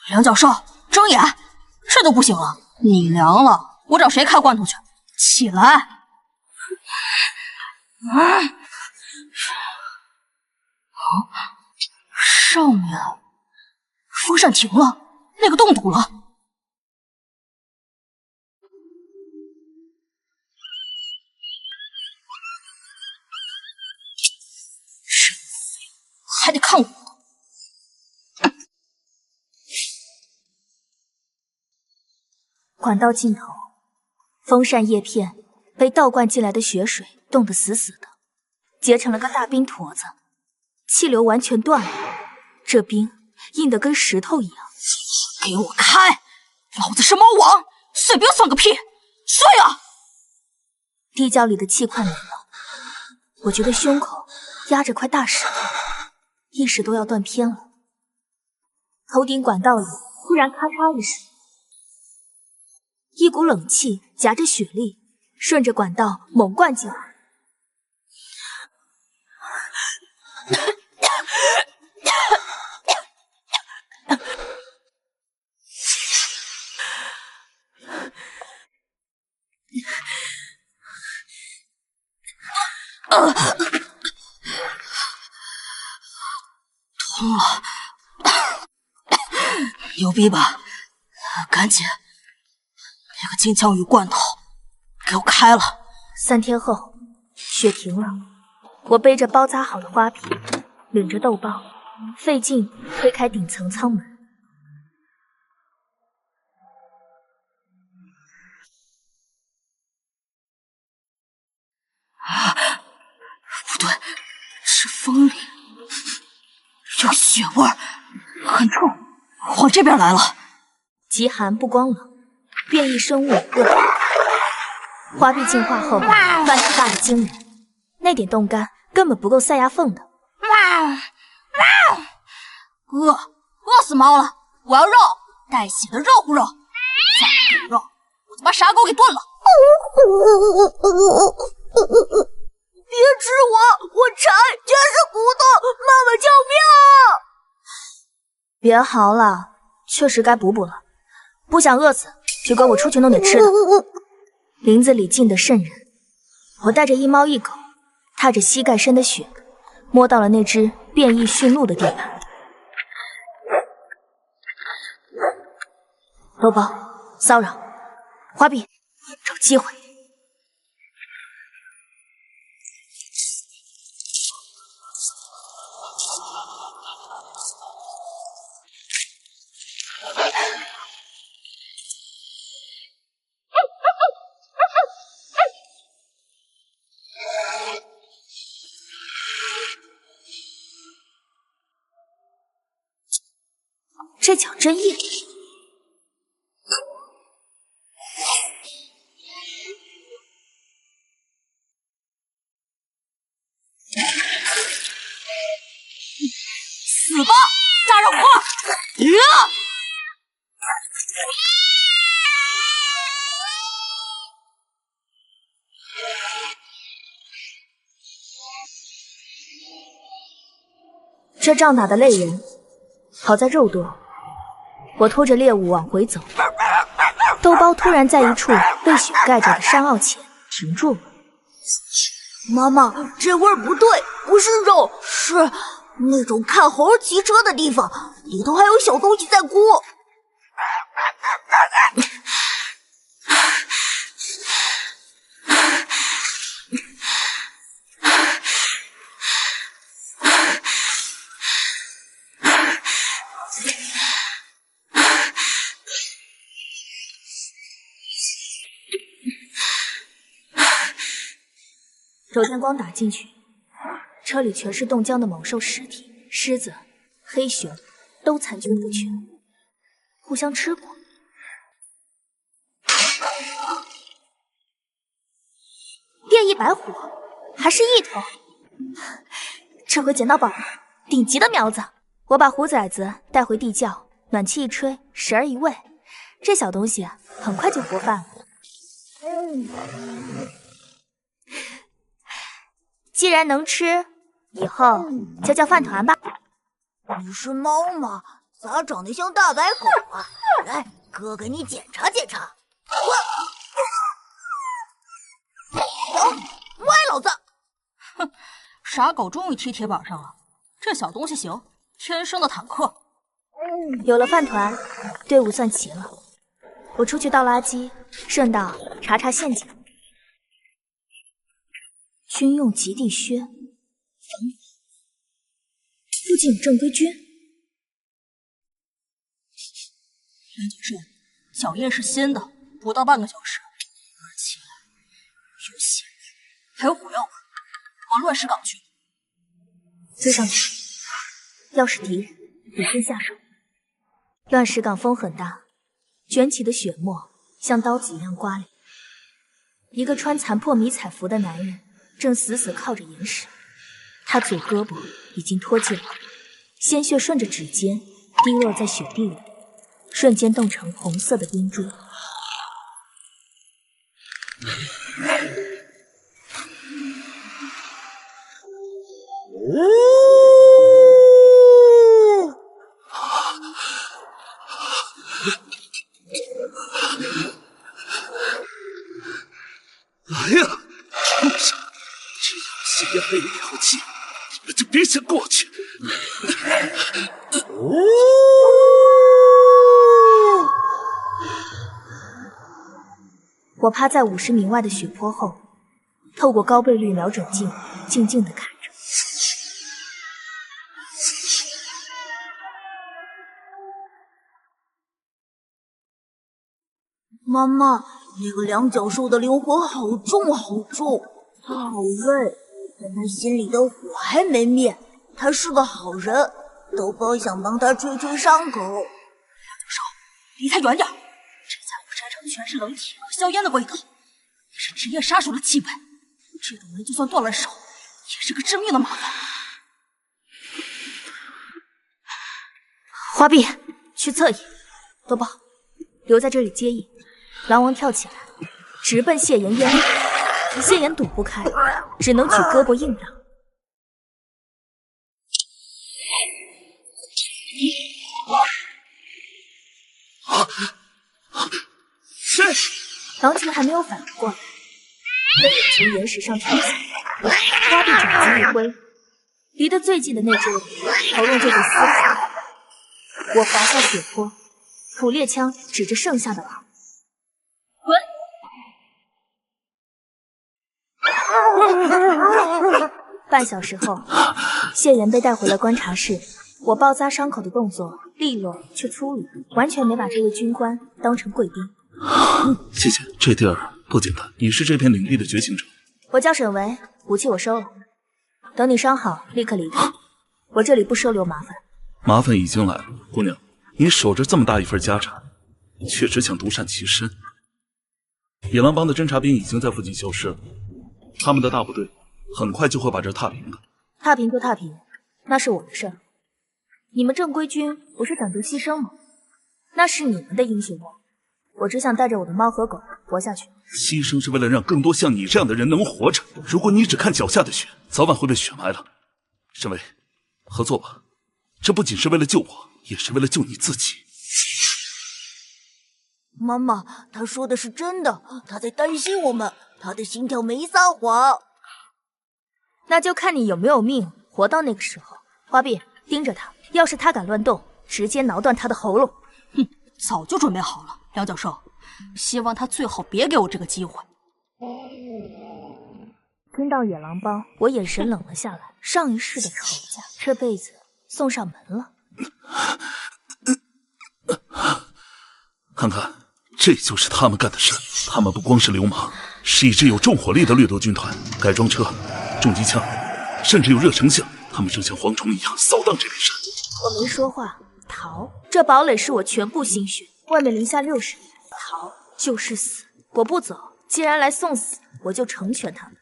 梁教授，睁眼！这都不行了，你凉了，我找谁开罐头去？起来！上面风扇停了，那个洞堵了。还得看我。管道尽头，风扇叶片被倒灌进来的雪水冻得死死的，结成了个大冰坨子，气流完全断了，这冰硬得跟石头一样。给我开！老子是猫王，碎冰算个屁！碎啊！地窖里的气快没了，我觉得胸口压着块大石头，意识都要断片了。头顶管道里突然咔嚓一声，一股冷气夹着雪粒顺着管道猛灌进来。通了，牛逼吧？赶紧，那个金枪鱼罐头给我开了。3天后，雪停了，我背着包扎好的花瓶，领着豆包，费劲推开顶层舱门。不对，是风里有血味儿，很臭，往这边来了。极寒不光冷，变异生物恶。花臂进化后，饭量大得惊人，那点冻干根本不够塞牙缝的。饿死猫了！我要肉，带血的肉乎肉。再不给肉，我就把傻狗给炖了。别吃我，我馋，全是骨头！妈妈救命！别嚎了，确实该补补了。不想饿死，就跟我出去弄点吃的。林子里静得瘆人，我带着一猫一狗，踏着膝盖深的雪，摸到了那只变异驯鹿的地盘。豆包，骚扰，花臂，找机会。这脚真硬。死吧，大肉块！这仗打得累人，好在肉多。我拖着猎物往回走，豆包突然在一处被雪盖着的山坳前停住了。妈妈，这味儿不对，不是肉，是那种看猴骑车的地方，里头还有小东西在哭。手电光打进去，车里全是冻僵的猛兽尸体，狮子、黑熊都残缺不全，互相吃过。变异白虎，还是一头。这回捡到宝了，顶级的苗子。我把虎崽子带回地窖，暖气一吹，食儿一喂，这小东西很快就活泛了。既然能吃，以后就叫饭团吧。你是猫吗？咋长得像大白狗啊？来，哥给你检查检查。歪老子！哼，傻狗终于踢铁板上了。这小东西行，天生的坦克。有了饭团，队伍算齐了。我出去倒垃圾，顺道查查陷阱。军用极地靴，防雨。附近有正规军。梁教授，脚印是新的，不到半个小时，而且有血，还有火药味。往乱石岗去。追上去，要是敌人，得先下手。乱石岗风很大，卷起的血沫像刀子一样刮脸。一个穿残破迷彩服的男人正死死靠着岩石，他左胳膊已经脱臼了，鲜血顺着指尖滴落在雪地里，瞬间冻成红色的冰珠。来呀，畜生！只要吸压了一口气，你们就别想过去。我趴在50米外的雪坡后，透过高倍率瞄准镜，静静地看着。妈妈，那个梁教授的灵魂好重好重，他好累，但他心里的火还没灭。他是个好人，豆包想帮他吹吹伤口。梁教授，离他远点！这家伙身上全是冷铁和硝烟的味道，是职业杀手的气味。这种人就算断了手，也是个致命的麻烦。花臂，去侧翼。豆包，留在这里接应。狼王跳起来，直奔谢岩烟里。谢岩躲不开，只能举胳膊硬挡。谁？狼群还没有反应过来，被我从岩石上跳下，花臂爪子一挥，离得最近的那只喉咙就被撕开。我滑下雪坡，捕猎枪指着剩下的狼。半小时后，谢岩被带回了观察室。我包扎伤口的动作利落却粗鲁，完全没把这位军官当成贵宾。谢谢，这地儿不简单。你是这片领地的觉醒者。我叫沈维，武器我收了。等你伤好，立刻离开。我这里不收留麻烦。麻烦已经来了，姑娘，你守着这么大一份家产，却只想独善其身。野狼帮的侦察兵已经在附近消失了，他们的大部队很快就会把这踏平的。踏平就踏平，那是我的事儿。你们正规军不是讲究牺牲吗？那是你们的英雄梦。我只想带着我的猫和狗活下去。牺牲是为了让更多像你这样的人能活着。如果你只看脚下的雪，早晚会被雪埋了。沈巍，合作吧，这不仅是为了救我，也是为了救你自己。妈妈，他说的是真的，他在担心我们，他的心跳没撒谎。那就看你有没有命活到那个时候。花臂，盯着他，要是他敢乱动，直接挠断他的喉咙。哼，早就准备好了，梁教授，希望他最好别给我这个机会。听到野狼帮，我眼神冷了下来。上一世的仇家，这辈子送上门了。看看，这就是他们干的事。他们不光是流氓，是一支有重火力的掠夺军团，改装车、重机枪，甚至有热成像。他们正像蝗虫一样扫荡这片山。我没说话。逃！这堡垒是我全部心血，外面零下60度，逃就是死。我不走，既然来送死，我就成全他们。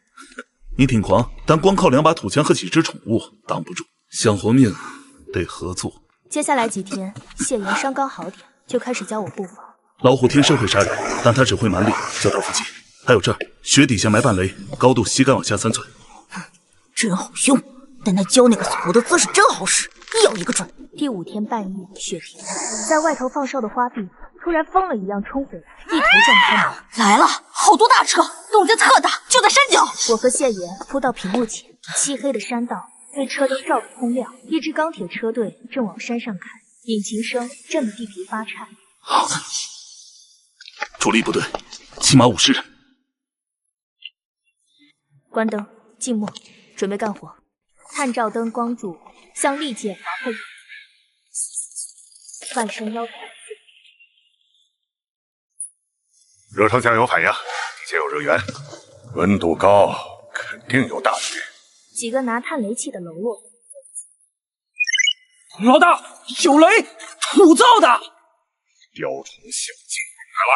你挺狂，但光靠2把土枪和几只宠物挡不住。想活命，得合作。接下来几天，谢岩伤刚好点，就开始教我步伐。老虎天生会杀人，但他只会蛮力，叫刀附击。还有这儿，雪底下埋半雷，高度膝盖往下3寸。真好用，但他教那个锁的姿势真好使，一咬一个准。第5天半夜，雪停了，在外头放哨的花臂突然疯了一样冲回来，一头撞开门。来了，好多大车，动静特大，就在山脚。我和谢岩扑到屏幕前，漆黑的山道被车灯照得通亮，一支钢铁车队正往山上开，引擎声震得地皮发颤。好的，主力部队起码50人。关灯，静默，准备干活。探照灯光柱像利剑划破，半山腰。热成像有反应，底下有热源，温度高，肯定有大雪。几个拿探雷器的喽啰。老大，有雷，土造的。雕虫小技来了。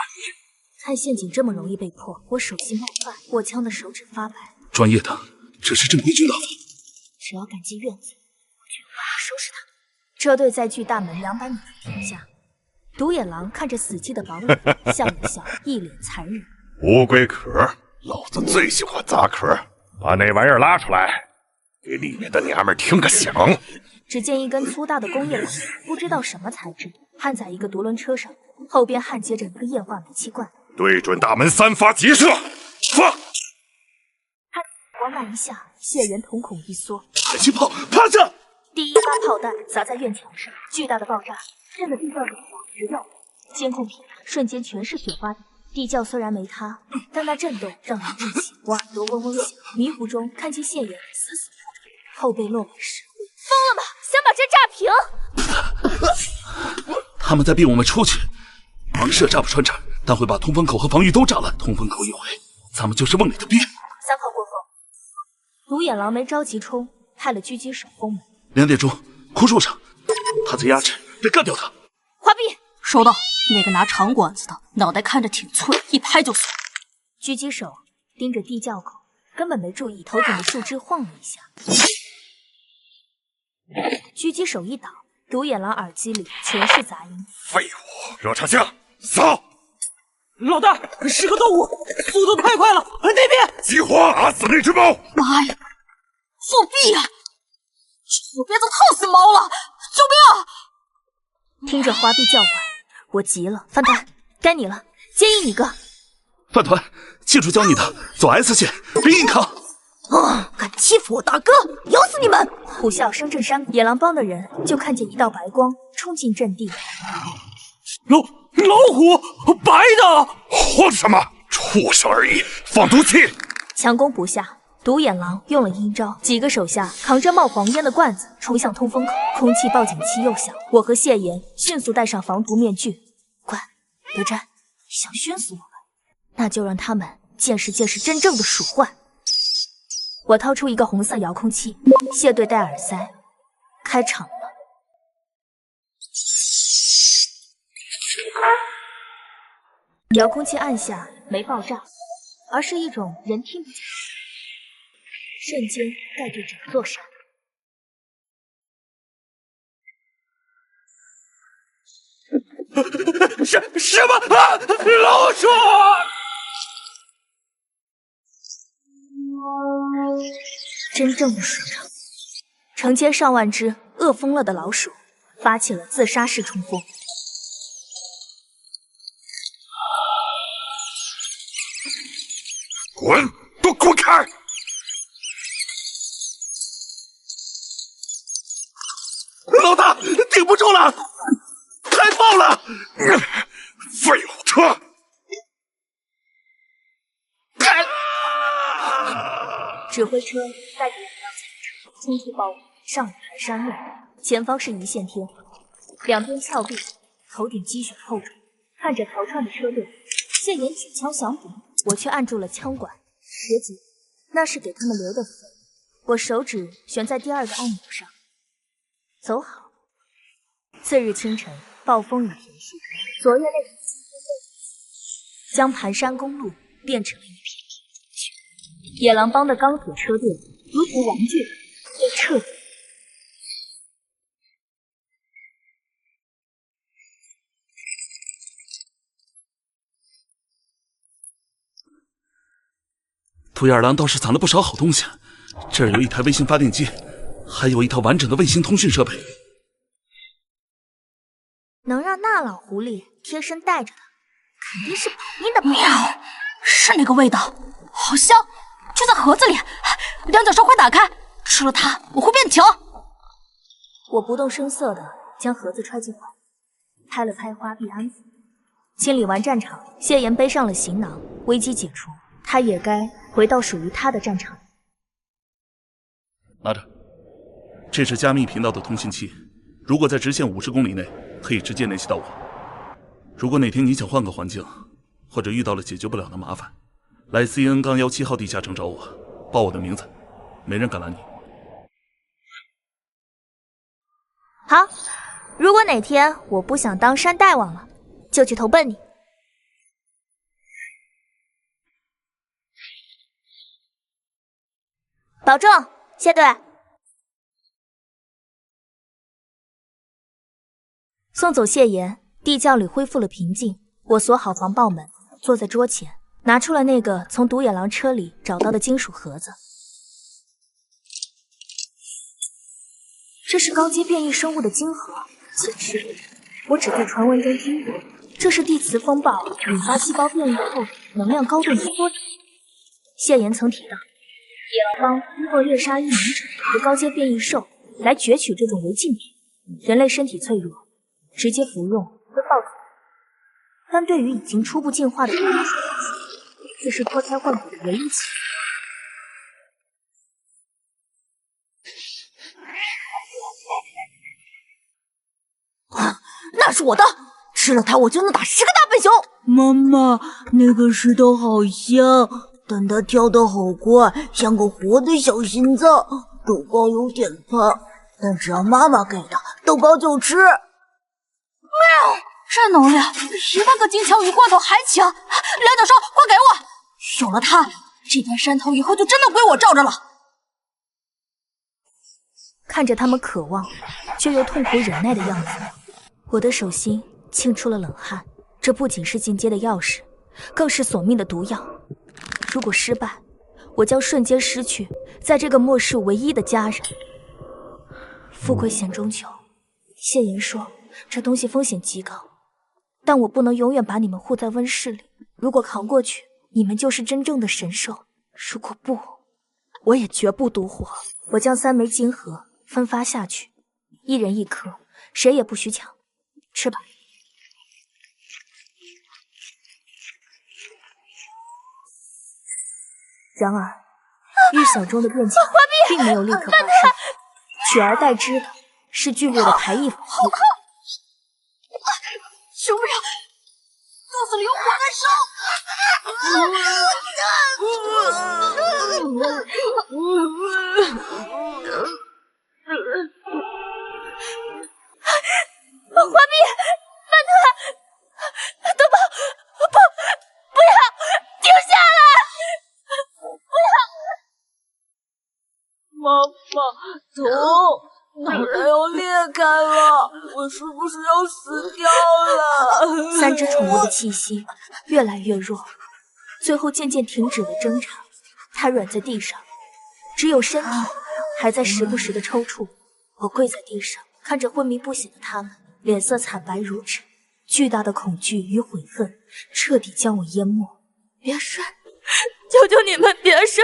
看陷阱这么容易被破，我手心冒汗，握枪的手指发白。专业的，这是正规军打法。只要敢进院子，我就有办法收拾他。车队在距大门200米停下。独眼狼看着死寂的堡垒，笑了笑，一脸残忍。乌龟壳，老子最喜欢砸壳，把那玩意儿拉出来，给里面的娘们听个响。只见一根粗大的工业管，不知道什么材质，焊在一个独轮车上，后边焊接着一个液化煤气罐。对准大门3发急射，放！咣那一下，谢岩瞳孔一缩，迫击炮趴下！第1发炮弹砸在院墙上，巨大的爆炸震得地窖里直跳。监控屏瞬间全是雪花点。地窖虽然没塌，但那震动让人窒息。我耳朵嗡嗡响，迷糊中看见谢岩死死扑着，后背落满石灰。疯了吧？想把这炸平？他们在逼我们出去，盲射炸不穿这儿，但会把通风口和防御都炸烂。通风口一毁，咱们就是瓮里的鳖。3炮过后，独眼狼没着急冲，派了狙击手封门。2点钟，枯树上，他在压制，得干掉他。花臂收到。那个拿长管子的，脑袋看着挺脆，一拍就碎。狙击手盯着地窖口，根本没注意头顶的树枝晃了一下。狙击手一倒，独眼狼耳机里全是杂音。废物，热成像，扫！老大，是个动物，速度太快了，那边！激活，打死那只猫！妈呀，作弊呀！这火鞭子烫死猫了！救命啊！听着花臂叫唤，我急了。饭团，该你了，建议你个。饭团，记住教你的，走 S 线，别硬扛。敢欺负我大哥，咬死你们！虎啸声震山，野狼帮的人就看见一道白光冲进阵地。老虎，白的！慌什么？畜生而已，放毒气！强攻不下，独眼狼用了阴招，几个手下扛着冒黄烟的罐子冲向通风口，空气报警器又响。我和谢岩迅速戴上防毒面具。乖，别站，想熏死我们，那就让他们见识见识真正的鼠患。我掏出一个红色遥控器，谢队戴耳塞，开场了。遥控器按下没爆炸，而是一种人听不见，瞬间盖住整座山。什么啊？老鼠！真正的鼠场，成千上万只饿疯了的老鼠发起了自杀式冲锋。滚！都滚开！老大，顶不住了，开炮了！废物，撤！指挥车带着2辆警车冲出包围，上了盘山路。前方是一线天，两边峭壁，头顶积雪厚重。看着逃窜的车队，谢岩举枪降服，我却按住了枪管。别急，那是给他们留的肥。我手指悬在第2个按钮上，走好。次日清晨，暴风雨结束，昨夜那场腥风血雨将盘山公路变成了一片平地。野狼帮的钢铁车队如同玩具被彻底。独眼狼倒是藏了不少好东西，这儿有一台卫星发电机，还有一套完整的卫星通讯设备。能让那老狐狸贴身带着的，肯定是保命的。喵，是那个味道，好香，就在盒子里。两脚兽快打开，吃了它我会变强。我不动声色地将盒子揣进怀，拍了拍花臂安抚。清理完战场，谢岩背上了行囊，危机解除，他也该回到属于他的战场。拿着，这是加密频道的通信器，如果在直线50公里内，可以直接联系到我。如果哪天你想换个环境，或者遇到了解决不了的麻烦，来 CN 杠17号地下城找我，报我的名字，没人敢拦你。好，如果哪天我不想当山大王了，就去投奔你。保重，谢队。送走谢岩，地窖里恢复了平静。我锁好防爆门，坐在桌前，拿出了那个从独眼狼车里找到的金属盒子。这是高阶变异生物的晶核，简直我只在传闻中听过。这是地磁风暴引发细胞变异后能量高度的缩长。谢岩曾提到，野狼帮通过猎杀异能者和高阶变异兽来攫取这种违禁品。人类身体脆弱，直接服用会爆头，但对于已经初步进化的变异兽来说，这是脱胎换骨的唯一解。那是我的，吃了它我就能打10个大笨熊。妈妈，那个石头好香，但它跳得好快，像个活的小心脏。豆包有点怕，但只要妈妈给的，豆包就吃。喵，这能量比那个金枪鱼罐头还强！两脚兽，快给我！有了它，这片山头以后就真的归我罩着了。看着他们渴望却又痛苦忍耐的样子，我的手心沁出了冷汗。这不仅是进阶的钥匙，更是索命的毒药。如果失败，我将瞬间失去在这个末世唯一的家人。富贵险中求，谢岩说这东西风险极高，但我不能永远把你们护在温室里。如果扛过去，你们就是真正的神兽；如果不，我也绝不独活。我将3枚金核分发下去，1人1颗，谁也不许抢。吃吧。然而，预想中的变强并没有立刻发生，取而代之的是剧烈的排异反应。受不了，肚子里有火在烧。花臂，曼特，豆包，不要，停下来！妈妈，头脑袋要裂开了，我是不是要死掉了？3只宠物的气息越来越弱，最后渐渐停止了挣扎，瘫软在地上，只有身体还在时不时的抽搐。我跪在地上，看着昏迷不醒的他们，脸色惨白如纸，巨大的恐惧与悔恨彻底将我淹没。别睡，求求你们别睡，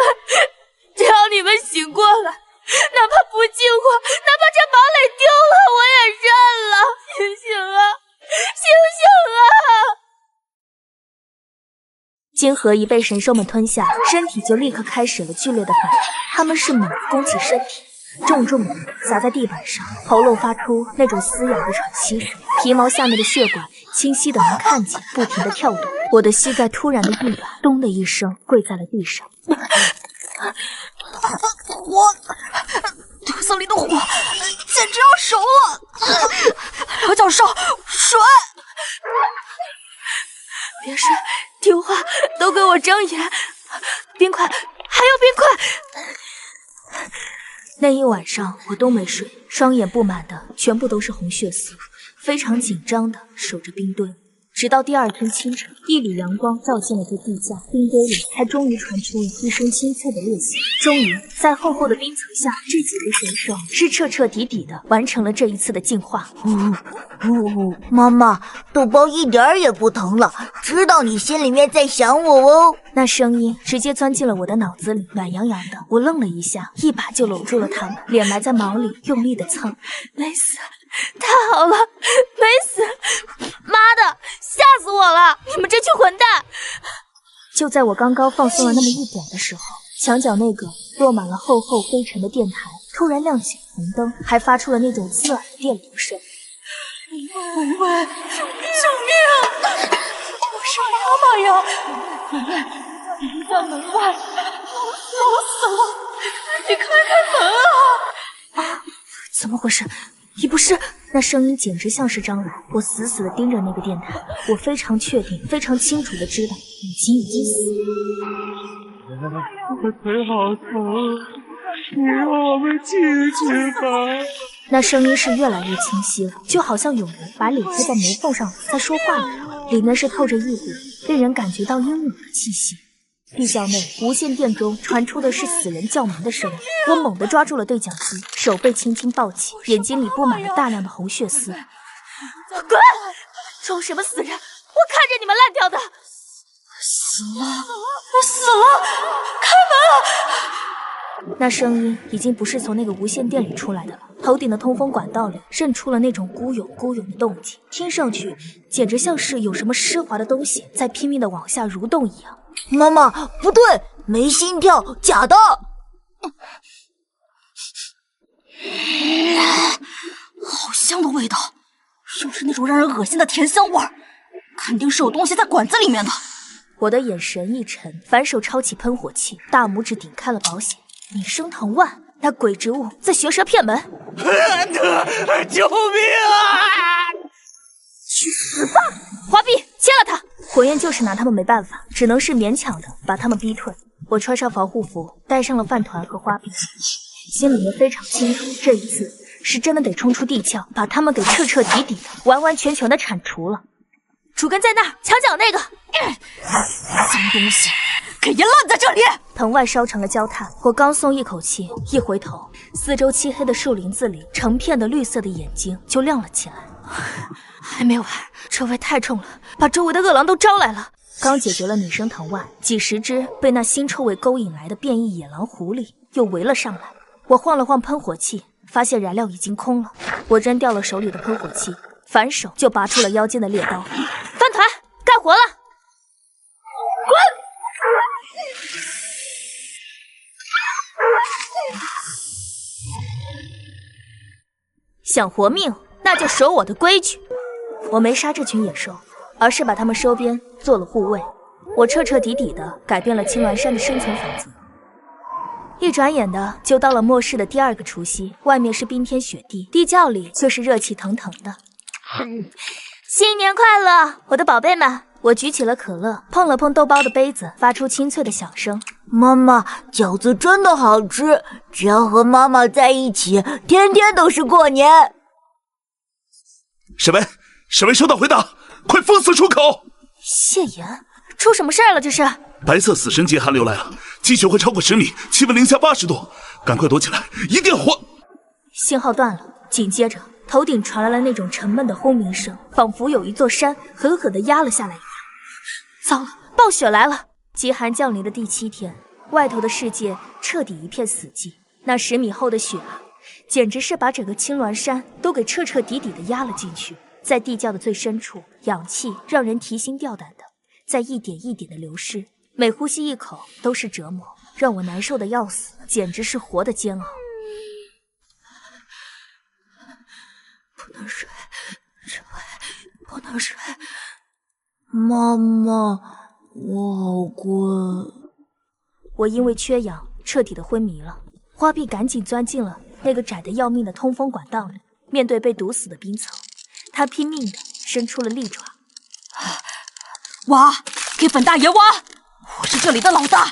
只要你们醒过来，哪怕不进化，哪怕这堡垒丢了，我也认了。醒醒啊，醒醒啊！金河一被神兽们吞下，身体就立刻开始了剧烈的反应。他们是猛地弓起身体，重重的砸在地板上，喉咙发出那种嘶哑的喘息声，皮毛下面的血管清晰的能看见，不停的跳动。我的膝盖突然的一软，咚的一声跪在了地上。肚子里的火简直要熟了！刘教授，水！别睡，听话，都给我睁眼！冰块，还有冰块！那一晚上我都没睡，双眼布满的全部都是红血丝，非常紧张的守着冰墩。直到第二天清晨，一缕阳光照进了这地窖，冰堆里才终于传出了一声清脆的裂响。终于，在厚厚的冰层下，这几个选手是彻彻底底的完成了这一次的进化。妈妈，豆包一点儿也不疼了，知道你心里面在想我哦。那声音直接钻进了我的脑子里，暖洋洋的。我愣了一下，一把就搂住了他们，脸埋在毛里，用力的蹭。没死，太好了，没死！妈的，吓死我了！你们这群混蛋！就在我刚刚放松了那么一点的时候，墙角那个落满了厚厚灰尘的电台突然亮起红灯，还发出了那种刺耳的电流声。门外，救命！我是妈妈呀！门外，你在门外，我死了！你开门啊！怎么回事？你不是？那声音简直像是蟑螂。我死死地盯着那个电台，我非常确定、非常清楚地知道，雨晴已经死了。我腿好疼，你让我们进去吧。那声音是越来越清晰了，就好像有人把脸贴在门缝上在说话一样，里面是透着一股令人感觉到阴冷的气息。地窖内无线电中传出的是死人叫门的声音，我猛地抓住了对讲机，手被轻轻抱起，眼睛里布满了大量的红血丝。滚！装什么死人？我看着你们烂掉的！死了！我死了！开门！那声音已经不是从那个无线电里出来的了，头顶的通风管道里渗出了那种咕涌咕涌的动静，听上去简直像是有什么湿滑的东西在拼命的往下蠕动一样。妈妈，不对，没心跳，假的。好香的味道，又是那种让人恶心的甜香味儿，肯定是有东西在管子里面的。我的眼神一沉，反手抄起喷火器，大拇指顶开了保险。你生藤蔓，那鬼植物在学蛇骗门！救命啊！去死吧！华碧，切了他！火焰就是拿他们没办法，只能是勉强的把他们逼退。我穿上防护服，带上了饭团和花碧，心里面非常清楚，这一次是真的得冲出地窖，把他们给彻彻底底的、完完全全的铲除了。主根在那儿，墙角那个脏东西，给爷烂在这里！藤蔓烧成了焦炭，我刚松一口气，一回头，四周漆黑的树林子里，成片的绿色的眼睛就亮了起来。还没完，这味太重了，把周围的恶狼都招来了。刚解决了女生藤蔓，几十只被那腥臭味勾引来的变异野狼狐狸又围了上来。我晃了晃喷火器，发现燃料已经空了。我扔掉了手里的喷火器，反手就拔出了腰间的猎刀。饭团，干活了！滚！想活命，那就守我的规矩。我没杀这群野兽，而是把它们收编做了护卫。我彻彻底底的改变了青鸾山的生存法则。一转眼的就到了末世的第二个除夕，外面是冰天雪地，地窖里却是热气腾腾的。新年快乐，我的宝贝们！我举起了可乐，碰了碰豆包的杯子，发出清脆的响声。妈妈，饺子真的好吃，只要和妈妈在一起，天天都是过年。审问收到回答，快封死出口！谢言，出什么事儿了？这是白色死神节寒流来了，积雪会超过10米，气温零下80度，赶快躲起来，一定活！信号断了，紧接着头顶传来了那种沉闷的轰鸣声，仿佛有一座山狠狠地压了下来一样。糟了，暴雪来了！极寒降临的第7天，外头的世界彻底一片死寂。那10米厚的雪啊，简直是把整个青鸾山都给彻彻底底的压了进去。在地窖的最深处，氧气让人提心吊胆的在一点一点的流失，每呼吸一口都是折磨，让我难受的要死，简直是活的煎熬。不能睡，这会凉水。妈妈，我好困。我因为缺氧彻底的昏迷了。花臂赶紧钻进了那个窄得要命的通风管道里，面对被堵死的冰层，他拼命的伸出了利爪。挖，给本大爷挖！我是这里的老大，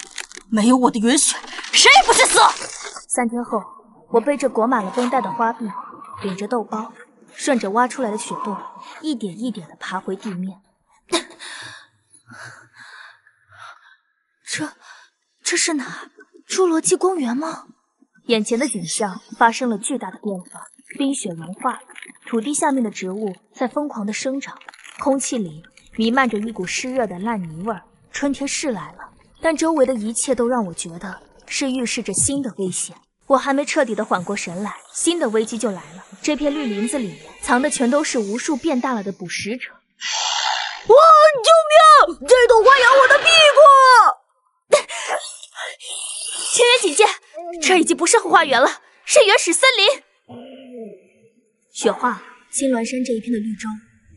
没有我的允许，谁也不许死！3天后，我背着裹满了绷带的花臂，顶着豆包，顺着挖出来的雪洞，一点一点的爬回地面。这是哪？侏罗纪公园吗？眼前的景象发生了巨大的变化，冰雪融化了，土地下面的植物在疯狂的生长，空气里弥漫着一股湿热的烂泥味儿。春天是来了，但周围的一切都让我觉得是预示着新的危险。我还没彻底的缓过神来，新的危机就来了。这片绿林子里面藏的全都是无数变大了的捕食者。哇！救命！这朵花咬我的屁股！全员警戒，这已经不是后花园了，是原始森林。雪化，青鸾山这一片的绿洲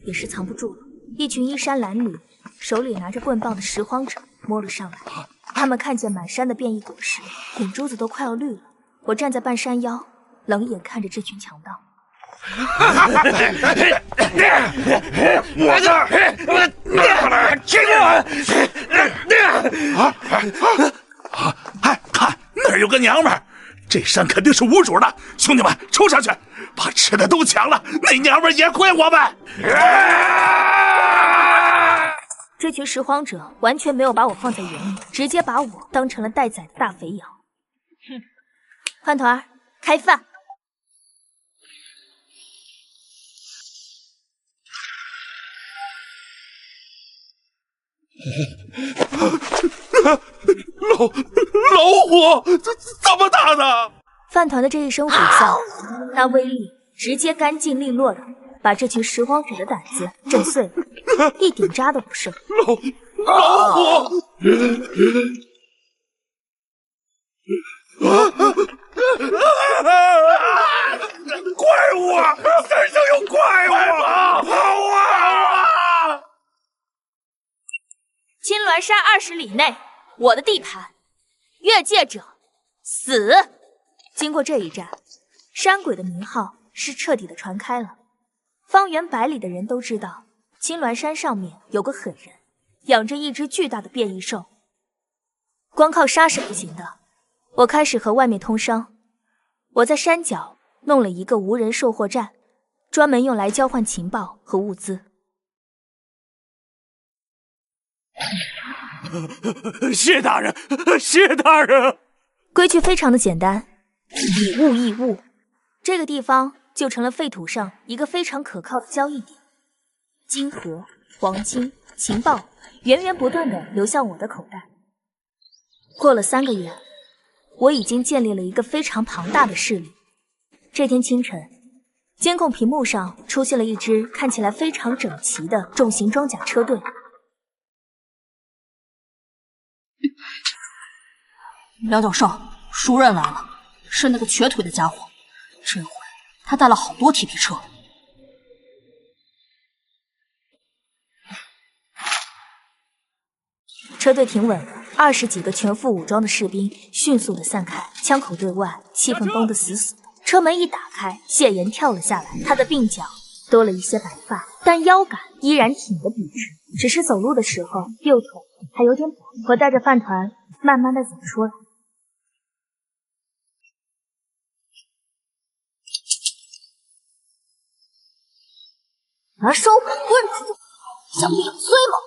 也是藏不住了。一群衣衫褴褛、手里拿着棍棒的拾荒者摸了上来。他们看见满山的变异果实，眼珠子都快要绿了。我站在半山腰，冷眼看着这群强盗。我这儿，看那儿有个娘们儿，这山肯定是无主的，兄弟们冲上去，把吃的都抢了，那娘们儿也亏我们。这群拾荒者完全没有把我放在眼里，直接把我当成了待宰的大肥羊。哼，饭团开饭。老虎，这么大呢？饭团的这一声虎啸，那威力直接干净利落的把这群拾荒者的胆子震碎了，一点渣都不剩。老虎！怪物！山上有怪物！跑啊！青鸾山20里内，我的地盘，越界者死！经过这一战，山鬼的名号是彻底的传开了。方圆100里的人都知道，青鸾山上面有个狠人，养着一只巨大的变异兽。光靠杀是不行的，我开始和外面通商。我在山脚弄了一个无人售货站，专门用来交换情报和物资。谢大人，谢大人。规矩非常的简单，以物易物。这个地方就成了废土上一个非常可靠的交易点。金盒、黄金、情报源源不断的流向我的口袋。过了3个月，我已经建立了一个非常庞大的势力。这天清晨，监控屏幕上出现了一支看起来非常整齐的重型装甲车队。梁教授，熟人来了，是那个瘸腿的家伙。这回他带了好多铁皮车。车队停稳了，20几个全副武装的士兵迅速的散开，枪口对外，气氛绷得死死的。车门一打开，谢岩跳了下来，他的鬓角多了一些白发，但腰杆依然挺得笔直，只是走路的时候右腿还有点跛。我带着饭团慢慢的走出来。拿手棍子，想顶罪吗？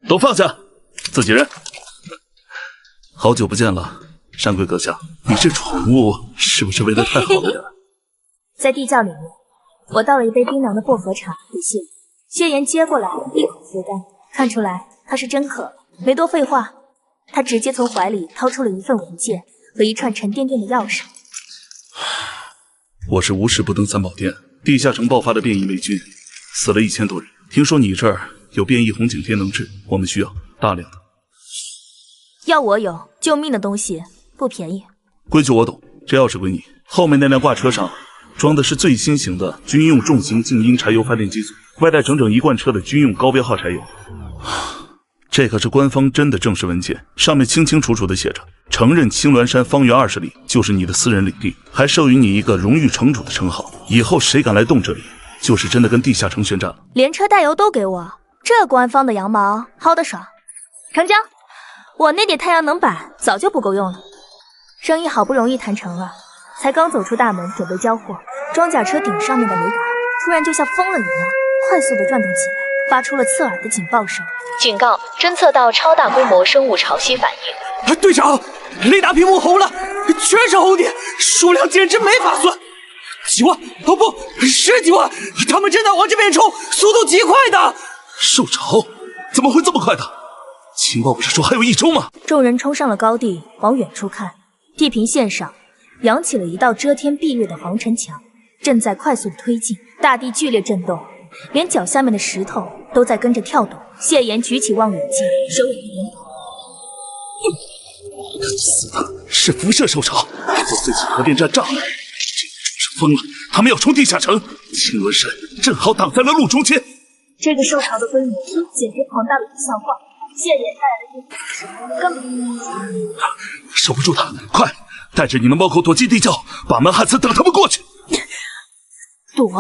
都放下，自己人。好久不见了，山鬼阁下，你这宠物是不是喂得太好了点？在地窖里面，我倒了一杯冰凉的薄荷茶给谢岩。谢岩接过来，一口服干，看出来他是真渴了。没多废话，他直接从怀里掏出了一份文件和一串沉甸甸的钥匙。我是无事不登三宝殿，地下城爆发的变异霉菌，死了1000多人。听说你这儿有变异红景天能治，我们需要大量的。要我有救命的东西不便宜。规矩我懂，这钥匙归你。后面那辆挂车上装的是最新型的军用重型静音柴油发电机组，外带整整1罐车的军用高标号柴油。这可是官方真的正式文件，上面清清楚楚的写着，承认青鸾山方圆20里就是你的私人领地，还授予你一个荣誉城主的称号。以后谁敢来动这里，就是真的跟地下城宣战了。连车带油都给我，这官方的羊毛薅得爽。成交，我那点太阳能板早就不够用了。生意好不容易谈成了，才刚走出大门准备交货，装甲车顶上面的雷达突然就像疯了一样，快速的转动起来，发出了刺耳的警报声。警告，侦测到超大规模生物潮汐反应。队长，雷达屏幕红了，全是红点，数量简直没法算。几万，哦不，10几万，他们正在往这边冲，速度极快的。受潮？怎么会这么快的？情报不是说还有1周吗？众人冲上了高地，往远处看，地平线上扬起了一道遮天蔽日的黄尘墙，正在快速推进，大地剧烈震动，连脚下面的石头都在跟着跳动。谢岩举起望远镜，手眼一点。死的是辐射受潮，做最近核电站炸了，这个畜生疯了，他们要冲地下城，青鸾山正好挡在了路中间。这个受潮的规模简直庞大的不像话，谢岩带来的电磁时根本守不住他，快带着你的猫口躲进地窖，把门焊死，等他们过去。躲？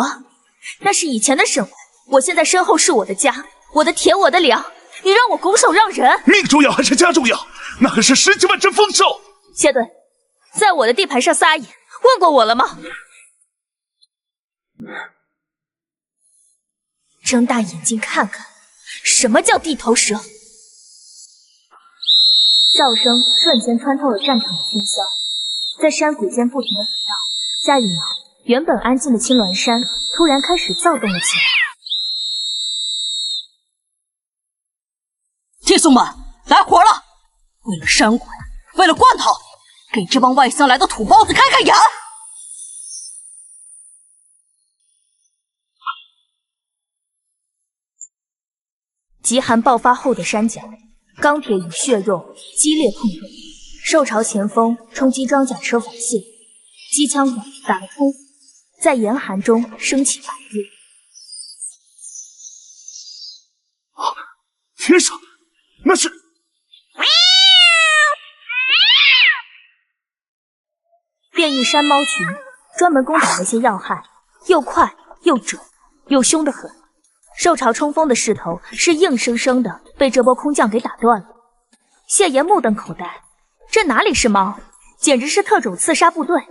那是以前的生活，我现在身后是我的家，我的田，我的粮，你让我拱手让人？命重要还是家重要？那可是10几万只丰收。谢顿，在我的地盘上撒野，问过我了吗？睁大眼睛看看，什么叫地头蛇？哨声瞬间穿透了战场的喧嚣，在山谷间不停的回绕。下一秒，原本安静的青鸾山突然开始躁动了起来。弟兄们，来活了！为了山鬼，为了罐头，给这帮外乡来的土包子开开眼！极寒爆发后的山脚，钢铁与血肉激烈碰撞，受潮前锋冲击装甲车反卸，机枪管打了通，在严寒中升起白烟。天上，那是变异山猫群，专门攻打那些要害，又快又准，又凶得很。受潮冲锋的势头是硬生生的被这波空降给打断了。谢岩目瞪口呆，这哪里是猫，简直是特种刺杀部队。喂，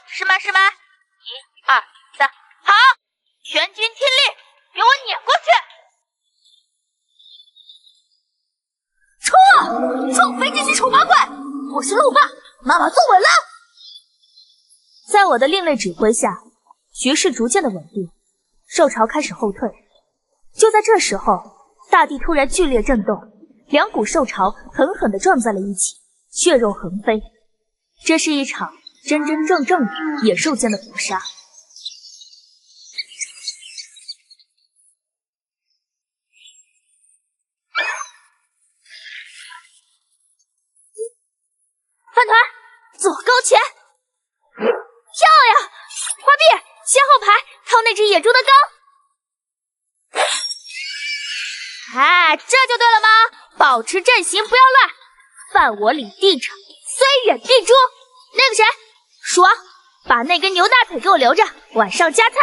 是吗？1、2、3，好，全军听令，给我撵过去！冲！撞飞这些丑八怪！我是路霸，妈妈坐稳了。在我的另类指挥下，局势逐渐的稳定。受潮开始后退，就在这时候，大地突然剧烈震动，2股受潮狠狠地撞在了一起，血肉横飞。这是一场真真正正的野兽间的搏杀。饭团，左高前，漂亮！花臂，先后排，掏那只野猪的缸。哎，这就对了吗？保持阵型，不要乱。犯我李地场，虽远必诛。那个谁，鼠王，把那根牛大腿给我留着，晚上加餐。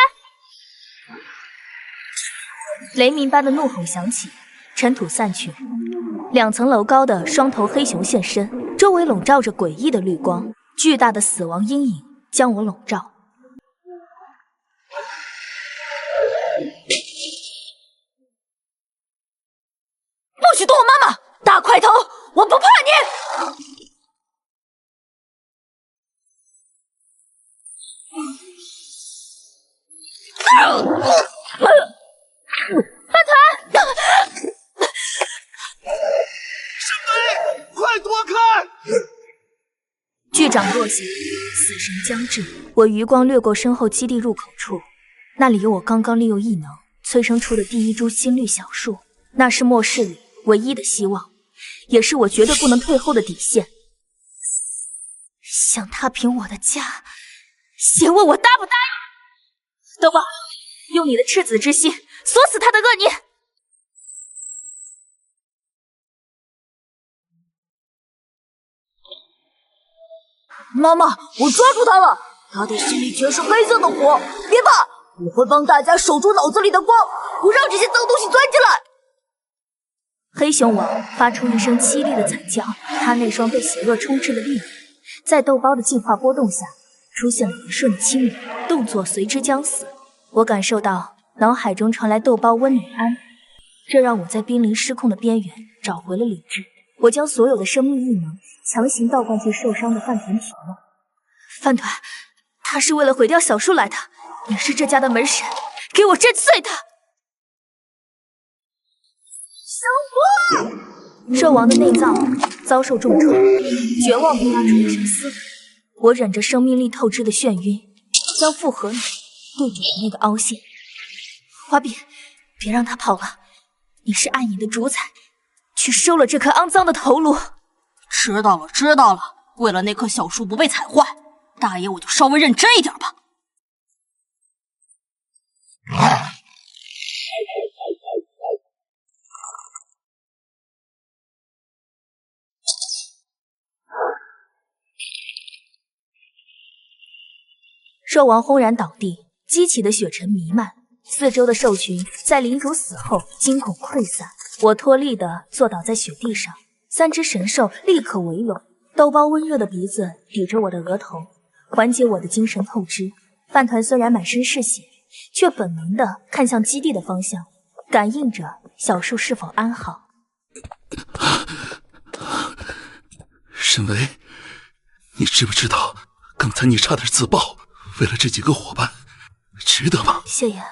雷鸣般的怒吼响起，尘土散去，2层楼高的双头黑熊现身，周围笼罩着诡异的绿光，巨大的死亡阴影将我笼罩。不许动我妈妈！大块头，我不怕你！饭团！快躲开！巨掌落下，死神将至。我余光掠过身后基地入口处，那里有我刚刚利用异能催生出的第1株心绿小树，那是末世里唯一的希望，也是我绝对不能退后的底线。想踏平我的家，先问我答不答应？豆包，用你的赤子之心锁死他的恶念。妈妈，我抓住他了，他的心里全是黑色的火。别怕，我会帮大家守住脑子里的光，不让这些脏东西钻进来。黑熊王发出一声凄厉的惨叫，他那双被邪恶充斥的利眼，在豆包的进化波动下，出现了一瞬的清明，动作随之将死。我感受到脑海中传来豆包温暖安慰，这让我在濒临失控的边缘找回了理智。我将所有的生命异能强行倒灌进受伤的饭团体内。饭团，他是为了毁掉小树来的，你是这家的门神，给我震碎他！兽王的内脏遭受重创，绝望地发出一声嘶吼。我忍着生命力透支的眩晕，将复合脑对准了那个凹陷。花臂，别让他跑了，你是暗影的主宰，去收了这颗肮脏的头颅。知道了，知道了。为了那棵小树不被踩坏，大爷我就稍微认真一点吧。兽王轰然倒地，激起的血尘弥漫，四周的兽群在领主死后惊恐溃散。我脱力地坐倒在雪地上，三只神兽立刻围拢，豆包温热的鼻子抵着我的额头，缓解我的精神透支。饭团虽然满身是血，却本能地看向基地的方向，感应着小树是否安好。沈维，你知不知道刚才你差点自爆，为了这几个伙伴，值得吗？谢言，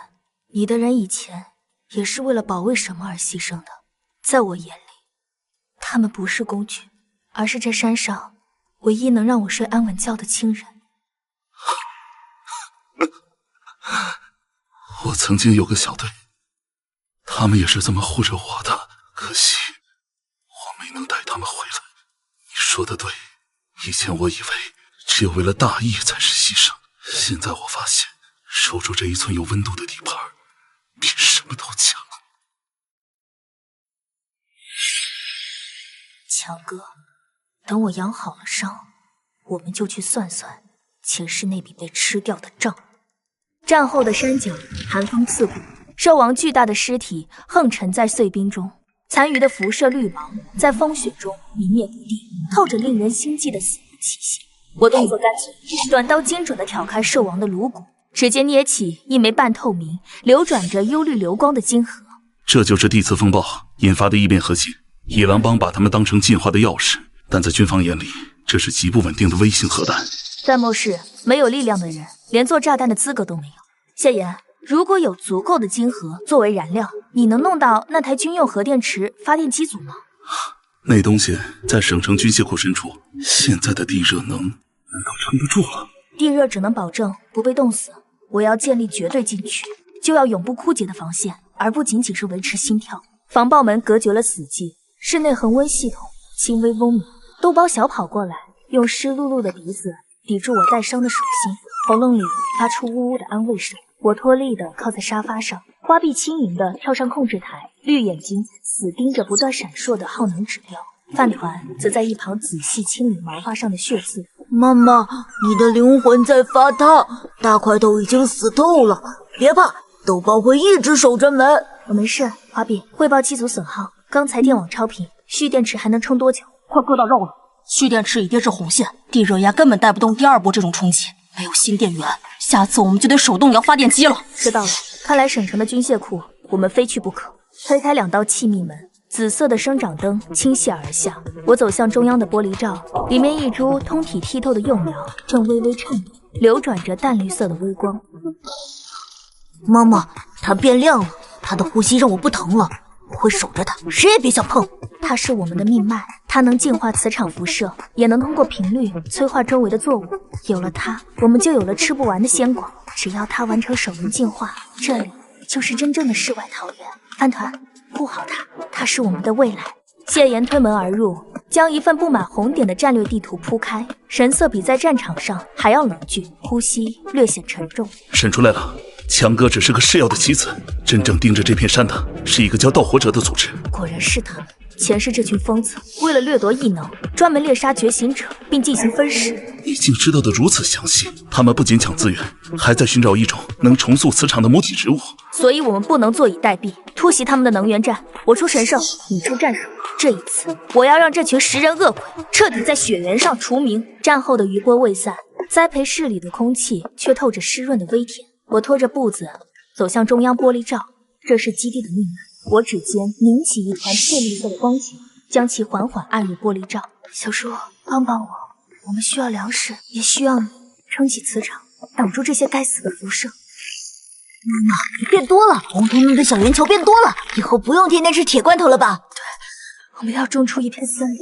你的人以前也是为了保卫什么而牺牲的，在我眼里，他们不是工具，而是这山上唯一能让我睡安稳觉的亲人。我曾经有个小队，他们也是这么护着我的，可惜我没能带他们回来。你说的对，以前我以为只有为了大义才是牺牲，现在我发现守住这一寸有温度的地盘比什么都强。强哥，等我养好了伤，我们就去算算前世那笔被吃掉的账。战后的山脚寒风刺骨，兽王巨大的尸体横沉在碎冰中，残余的辐射绿芒在风雪中明灭不定，透着令人心悸的死亡气息。我动作干脆，短刀精准地挑开兽王的颅骨，指尖捏起一枚半透明、流转着幽绿流光的晶核。这就是地磁风暴引发的异变核心。野狼帮把他们当成进化的钥匙，但在军方眼里，这是极不稳定的微型核弹。在末世，没有力量的人连做炸弹的资格都没有。谢言，如果有足够的晶核作为燃料，你能弄到那台军用核电池发电机组吗？那东西在省城军械库深处，现在的地热难道撑得住了？地热只能保证不被冻死，我要建立绝对禁区，就要永不枯竭的防线，而不仅仅是维持心跳。防爆门隔绝了死寂，室内恒温系统轻微嗡鸣。豆包小跑过来，用湿漉漉的鼻子抵住我带伤的手心，喉咙里发出呜呜的安慰声。我脱力地靠在沙发上，花臂轻盈地跳上控制台，绿眼睛死盯着不断闪烁的耗能指标。饭团则在一旁仔细清理毛发上的血渍。妈妈，你的灵魂在发烫，大块头已经死透了，别怕，豆包会一直守着门。我没事。花臂汇报机组损耗，刚才电网超频，蓄电池还能撑多久？快硌到肉了，蓄电池已跌至红线，地热压根本带不动第二波这种冲击，没有新电源，下次我们就得手动摇发电机了。知道了，看来省城的军械库我们非去不可。推开2道气密门，紫色的生长灯倾泻而下，我走向中央的玻璃罩，里面一株通体剔透的幼苗正微微颤抖，流转着淡绿色的微光。妈妈，它变亮了，它的呼吸让我不疼了，我会守着它，谁也别想碰。它是我们的命脉，它能净化磁场辐射，也能通过频率催化周围的作物。有了它，我们就有了吃不完的鲜果。只要它完成首轮进化，这里就是真正的世外桃源。饭团，护好它，它是我们的未来。谢岩推门而入，将一份布满红点的战略地图铺开，神色比在战场上还要冷峻，呼吸略显沉重。审出来了，强哥只是个吃药的棋子，真正盯着这片山的是一个叫盗火者的组织。果然是他们。前世这群疯子为了掠夺异能，专门猎杀觉醒者，并进行分食。你竟知道的如此详细，他们不仅抢资源，还在寻找一种能重塑磁场的母体植物。所以我们不能坐以待毙，突袭他们的能源站。我出神兽，你出战术。这一次，我要让这群食人恶鬼彻底在血缘上除名。战后的余波未散，栽培室里的空气却透着湿润的微甜。我拖着步子走向中央玻璃罩，这是基地的命脉。我指尖拧起一团翠绿色的光球，将其缓缓按入玻璃罩。小叔，帮帮我，我们需要粮食，也需要你撑起磁场，挡住这些该死的辐射。妈妈，你变多了，红彤彤的小圆球变多了，以后不用天天吃铁罐头了吧？对，我们要种出一片森林。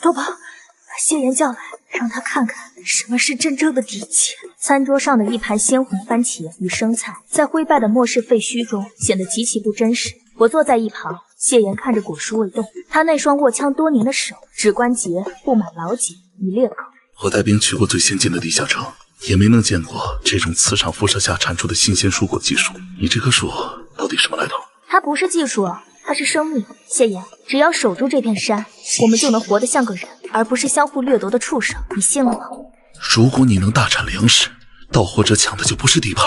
多宝，把谢岩叫来，让他看看什么是真正的底气。餐桌上的一盘鲜红番茄与生菜，在灰败的末世废墟中显得极其不真实。我坐在一旁，谢岩看着果蔬未动，他那双握枪多年的手，指关节布满老茧与裂口。我带兵去过最先进的地下城，也没能见过这种磁场辐射下产出的新鲜蔬果技术。你这棵树到底什么来头？它不是技术，它是生命。谢岩，只要守住这片山，我们就能活得像个人，而不是相互掠夺的畜生。你信了吗？如果你能大产粮食，盗火者抢的就不是地盘，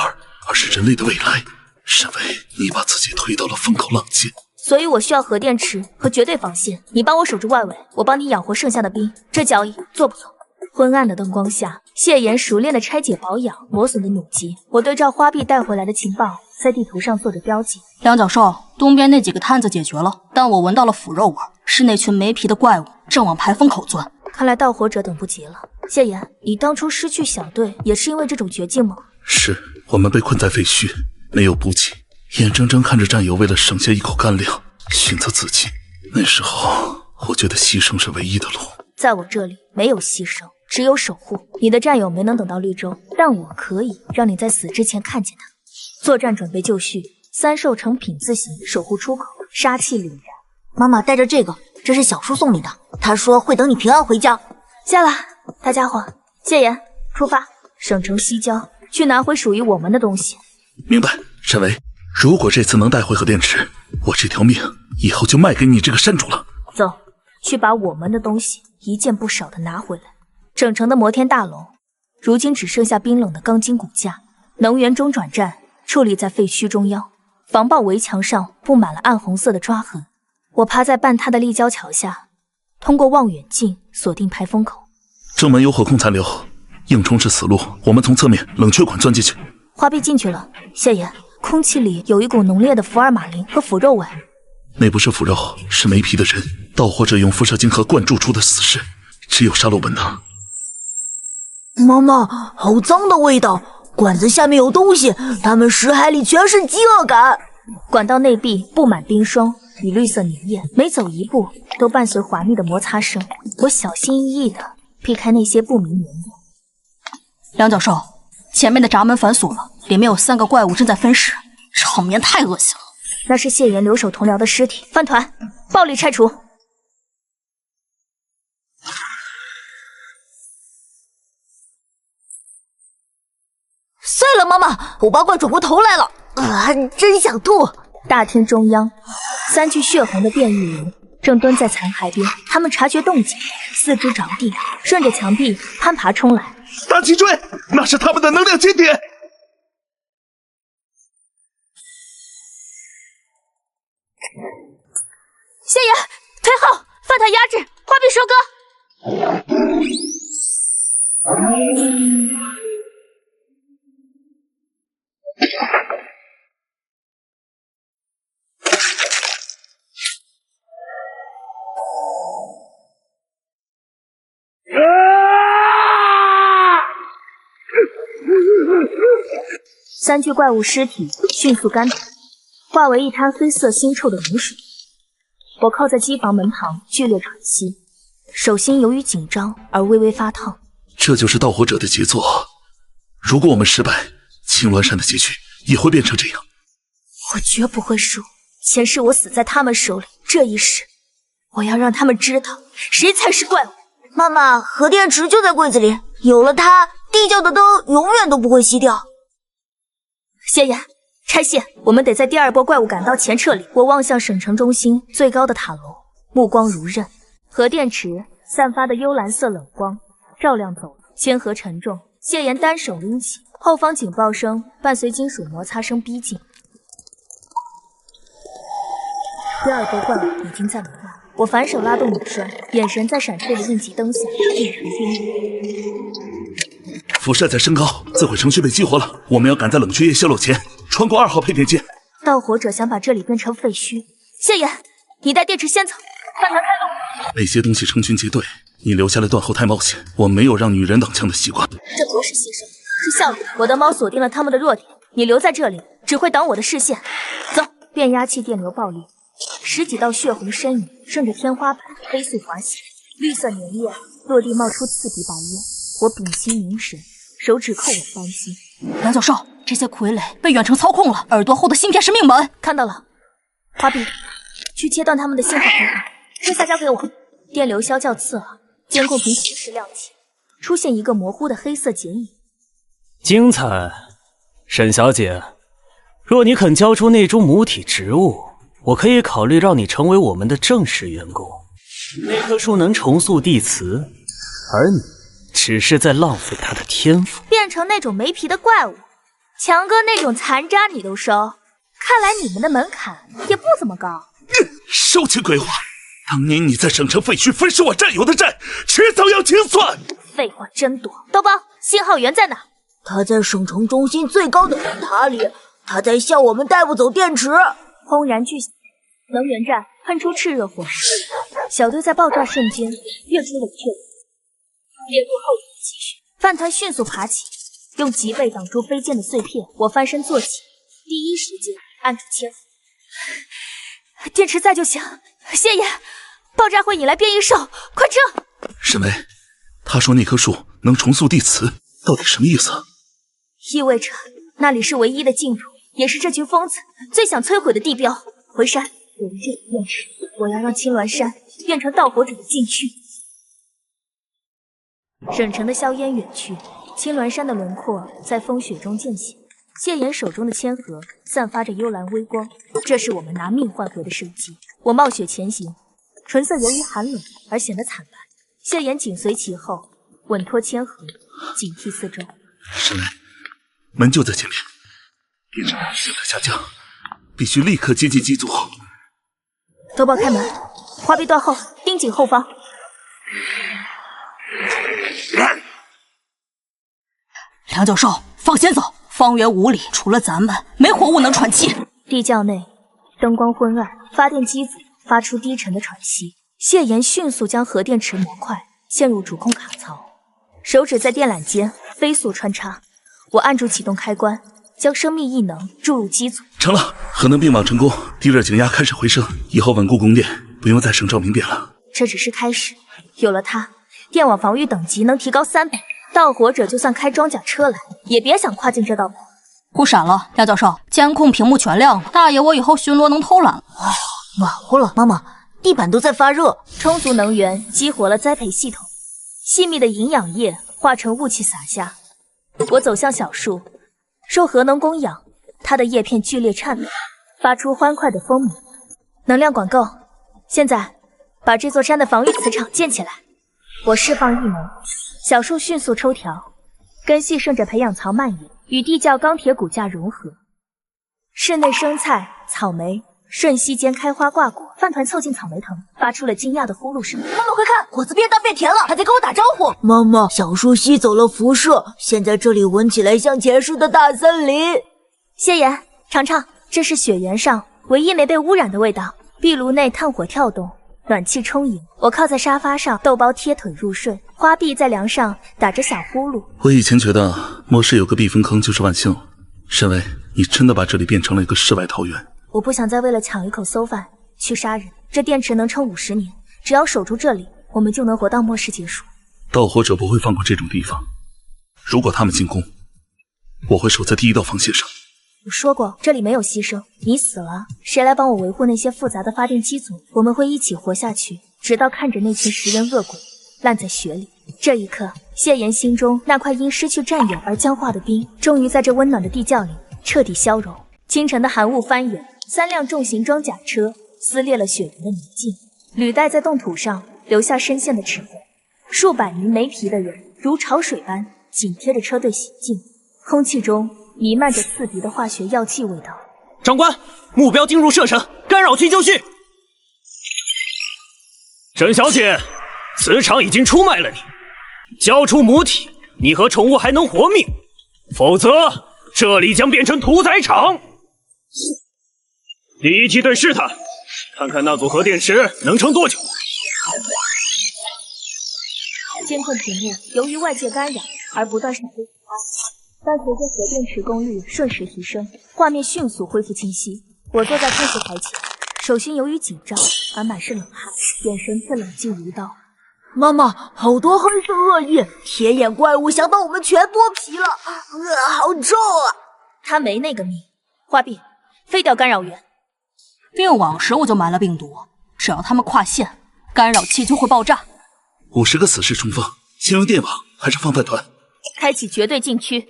而是人类的未来。沈巍，你把自己推到了风口浪尖，所以我需要核电池和绝对防线。你帮我守住外围，我帮你养活剩下的兵。这交易做不做？昏暗的灯光下，谢岩熟练地拆解保养磨损的弩机。我对照花臂带回来的情报，在地图上做着标记。梁教授，东边那几个摊子解决了，但我闻到了腐肉味，是那群没皮的怪物正往排风口钻。看来盗火者等不及了。谢岩，你当初失去小队也是因为这种绝境吗？是，我们被困在废墟，没有补给，眼睁睁看着战友为了省下一口干粮选择自尽。那时候我觉得牺牲是唯一的路。在我这里没有牺牲，只有守护。你的战友没能等到绿洲，但我可以让你在死之前看见他。作战准备就绪，三兽呈品字形守护出口，杀气凛然。妈妈带着这个，这是小叔送你的，他说会等你平安回家。下了，大家伙，谢岩，出发，省城西郊，去拿回属于我们的东西。明白，沈巍，如果这次能带回核电池，我这条命以后就卖给你这个山主了。走，去把我们的东西一件不少的拿回来。整城的摩天大楼，如今只剩下冰冷的钢筋骨架。能源中转站矗立在废墟中央，防爆围墙上布满了暗红色的抓痕。我趴在半塌的立交桥下，通过望远镜锁定排风口。正门有火控残留，硬冲是死路，我们从侧面冷却管钻进去。花臂进去了。谢岩，空气里有一股浓烈的福尔马林和腐肉味。那不是腐肉，是没皮的人，盗火者用辐射晶核灌注出的死尸，只有杀戮本能。妈妈，好脏的味道，管子下面有东西，他们识海里全是饥饿感。管道内壁布满冰霜与绿色粘液，每走一步都伴随滑腻的摩擦声。我小心翼翼地避开那些不明粘液。梁教授，前面的闸门反锁了，里面有3个怪物正在分食，场面太恶心了。那是谢岩留守同僚的尸体，翻团，暴力拆除。碎了，妈妈，5八怪转过头来了，真想吐。大厅中央，3具血红的变异人正蹲在残骸边，他们察觉动静，四肢着地，顺着墙壁攀爬冲来。大脊椎，那是他们的能量接点。谢岩，退后，犯他压制，花臂收割。3具怪物尸体迅速干瘪，化为一滩黑色腥臭的脓水。我靠在机房门旁，剧烈喘息，手心由于紧张而微微发烫。这就是盗火者的杰作。如果我们失败，青鸾山的结局也会变成这样。我绝不会输，前世我死在他们手里，这一世我要让他们知道谁才是怪物。妈妈，核电池就在柜子里，有了它，地窖的灯永远都不会熄掉。谢言，拆线，我们得在第二波怪物赶到前撤离。我望向省城中心最高的塔楼，目光如刃，核电池散发的幽蓝色冷光照亮走廊，铅盒沉重，谢言单手拎起，后方警报声伴随金属摩擦声逼近。第二波怪物已经在门外，我反手拉动女栓，眼神在闪退的应急灯下变成冰雨。辐射在升高，自毁程序被激活了，我们要赶在冷却液泄漏前穿过2号配电间。盗火者想把这里变成废墟。谢言，你带电池先走，饭团开路。那些东西成群结队，你留下来断后太冒险，我没有让女人挡枪的习惯。这不是牺牲，是效率。我的猫锁定了他们的弱点，你留在这里只会挡我的视线。走，变压器电流爆裂，10几道血红身影顺着天花板飞速滑行，绿色粘液落地冒出刺鼻白烟。我屏息凝神，手指扣稳扳机。梁教授，这些傀儡被远程操控了，耳朵后的芯片是命门。看到了，花臂，去切断他们的信号平衡。这下交给我。电流消较刺耳，监控屏同时亮起，出现一个模糊的黑色剪影。精彩，沈小姐，若你肯交出那株母体植物，我可以考虑让你成为我们的正式员工。那棵树能重塑地磁，而你只是在浪费它的天赋。变成那种没皮的怪物，强哥那种残渣你都收，看来你们的门槛也不怎么高。收起鬼话！当年你在省城废墟分食我战友的债，迟早要清算。废话真多。豆包，信号源在哪？他在省城中心最高的灯塔里，他在笑我们带不走电池。轰然巨响，能源站喷出炽热火势，小队在爆炸瞬间跃出冷却掩护后者继续。饭团迅速爬起，用脊背挡住飞溅的碎片。我翻身坐起，第一时间按住铅盒。电池在就行。谢爷，爆炸会引来变异兽，快撤！沈巍，他说那棵树能重塑地磁，到底什么意思？意味着那里是唯一的净土，也是这群疯子最想摧毁的地标。回山，有了这个电池，我要让青鸾山变成盗火者的禁区。省城的硝烟远去，青鸾山的轮廓在风雪中渐显。谢言手中的铅盒散发着幽蓝微光，这是我们拿命换回的生机。我冒雪前行，唇色由于寒冷而显得惨白。谢言紧随其后，稳托铅盒，警惕四周。沈巍，门就在前面，电池现在下降，必须立刻接近机组。豆包开门，花臂断后，盯紧后方。梁教授，放心走，方圆5里除了咱们，没活物能喘气。地窖内灯光昏暗，发电机组发出低沉的喘息。谢言迅速将核电池模块嵌入主控卡槽，手指在电缆间飞速穿插。我按住启动开关，将生命异能注入机组。成了，核能并网成功，地热井压开始回升，以后稳固供电，不用再省照明电了。这只是开始，有了它，电网防御等级能提高3倍。盗火者就算开装甲车来，也别想跨进这道门。不闪了，廖教授，监控屏幕全亮了，大爷我以后巡逻能偷懒了。暖和了，妈妈，地板都在发热。充足能源激活了栽培系统，细密的营养液化成雾气洒下。我走向小树，受核能供养，它的叶片剧烈颤抖，发出欢快的风鸣。能量管够，现在把这座山的防御磁场建起来。我释放异能，小树迅速抽条，根系顺着培养槽蔓延，与地窖钢铁骨架融合。室内生菜、草莓瞬息间开花挂果，饭团凑近草莓藤，发出了惊讶的呼噜声。妈妈快看，果子变大变甜了，还在跟我打招呼。妈妈，小树吸走了辐射，现在这里闻起来像前世的大森林。谢言，尝尝，这是雪原上唯一没被污染的味道。壁炉内炭火跳动，暖气充盈。我靠在沙发上，豆包贴腿入睡，花臂在梁上打着小呼噜。我以前觉得末世有个避风坑就是万幸了，沈巍，你真的把这里变成了一个世外桃源。我不想再为了抢一口馊饭去杀人。这电池能撑50年，只要守住这里，我们就能活到末世结束。盗火者不会放过这种地方，如果他们进攻，我会守在第一道防线上。我说过，这里没有牺牲，你死了，谁来帮我维护那些复杂的发电机组？我们会一起活下去，直到看着那群食人恶鬼烂在雪里。这一刻，谢妍心中那块因失去战友而僵化的冰，终于在这温暖的地窖里彻底消融。清晨的寒雾翻涌，3辆重型装甲车撕裂了雪人的泥泞，履带在冻土上留下深陷的齿痕。数百名没皮的人如潮水般紧贴着车队行进，空气中弥漫着刺鼻的化学药剂味道。长官，目标进入射程，干扰区就绪。沈小姐，磁场已经出卖了你，交出母体，你和宠物还能活命，否则这里将变成屠宰场。第一梯队试探，看看那组核电池能撑多久。监控屏幕由于外界干扰而不断闪电，但随着核电池功率瞬时提升，画面迅速恢复清晰。我坐在控制台前，手心由于紧张而满是冷汗，眼神却冷静如刀。妈妈，好多黑色恶液，铁眼怪物想把我们全剥皮了，好臭啊！他没那个命。花臂，废掉干扰源。并网时我就埋了病毒，只要他们跨线，干扰器就会爆炸。50个死士冲锋，先用电网还是放饭团？开启绝对禁区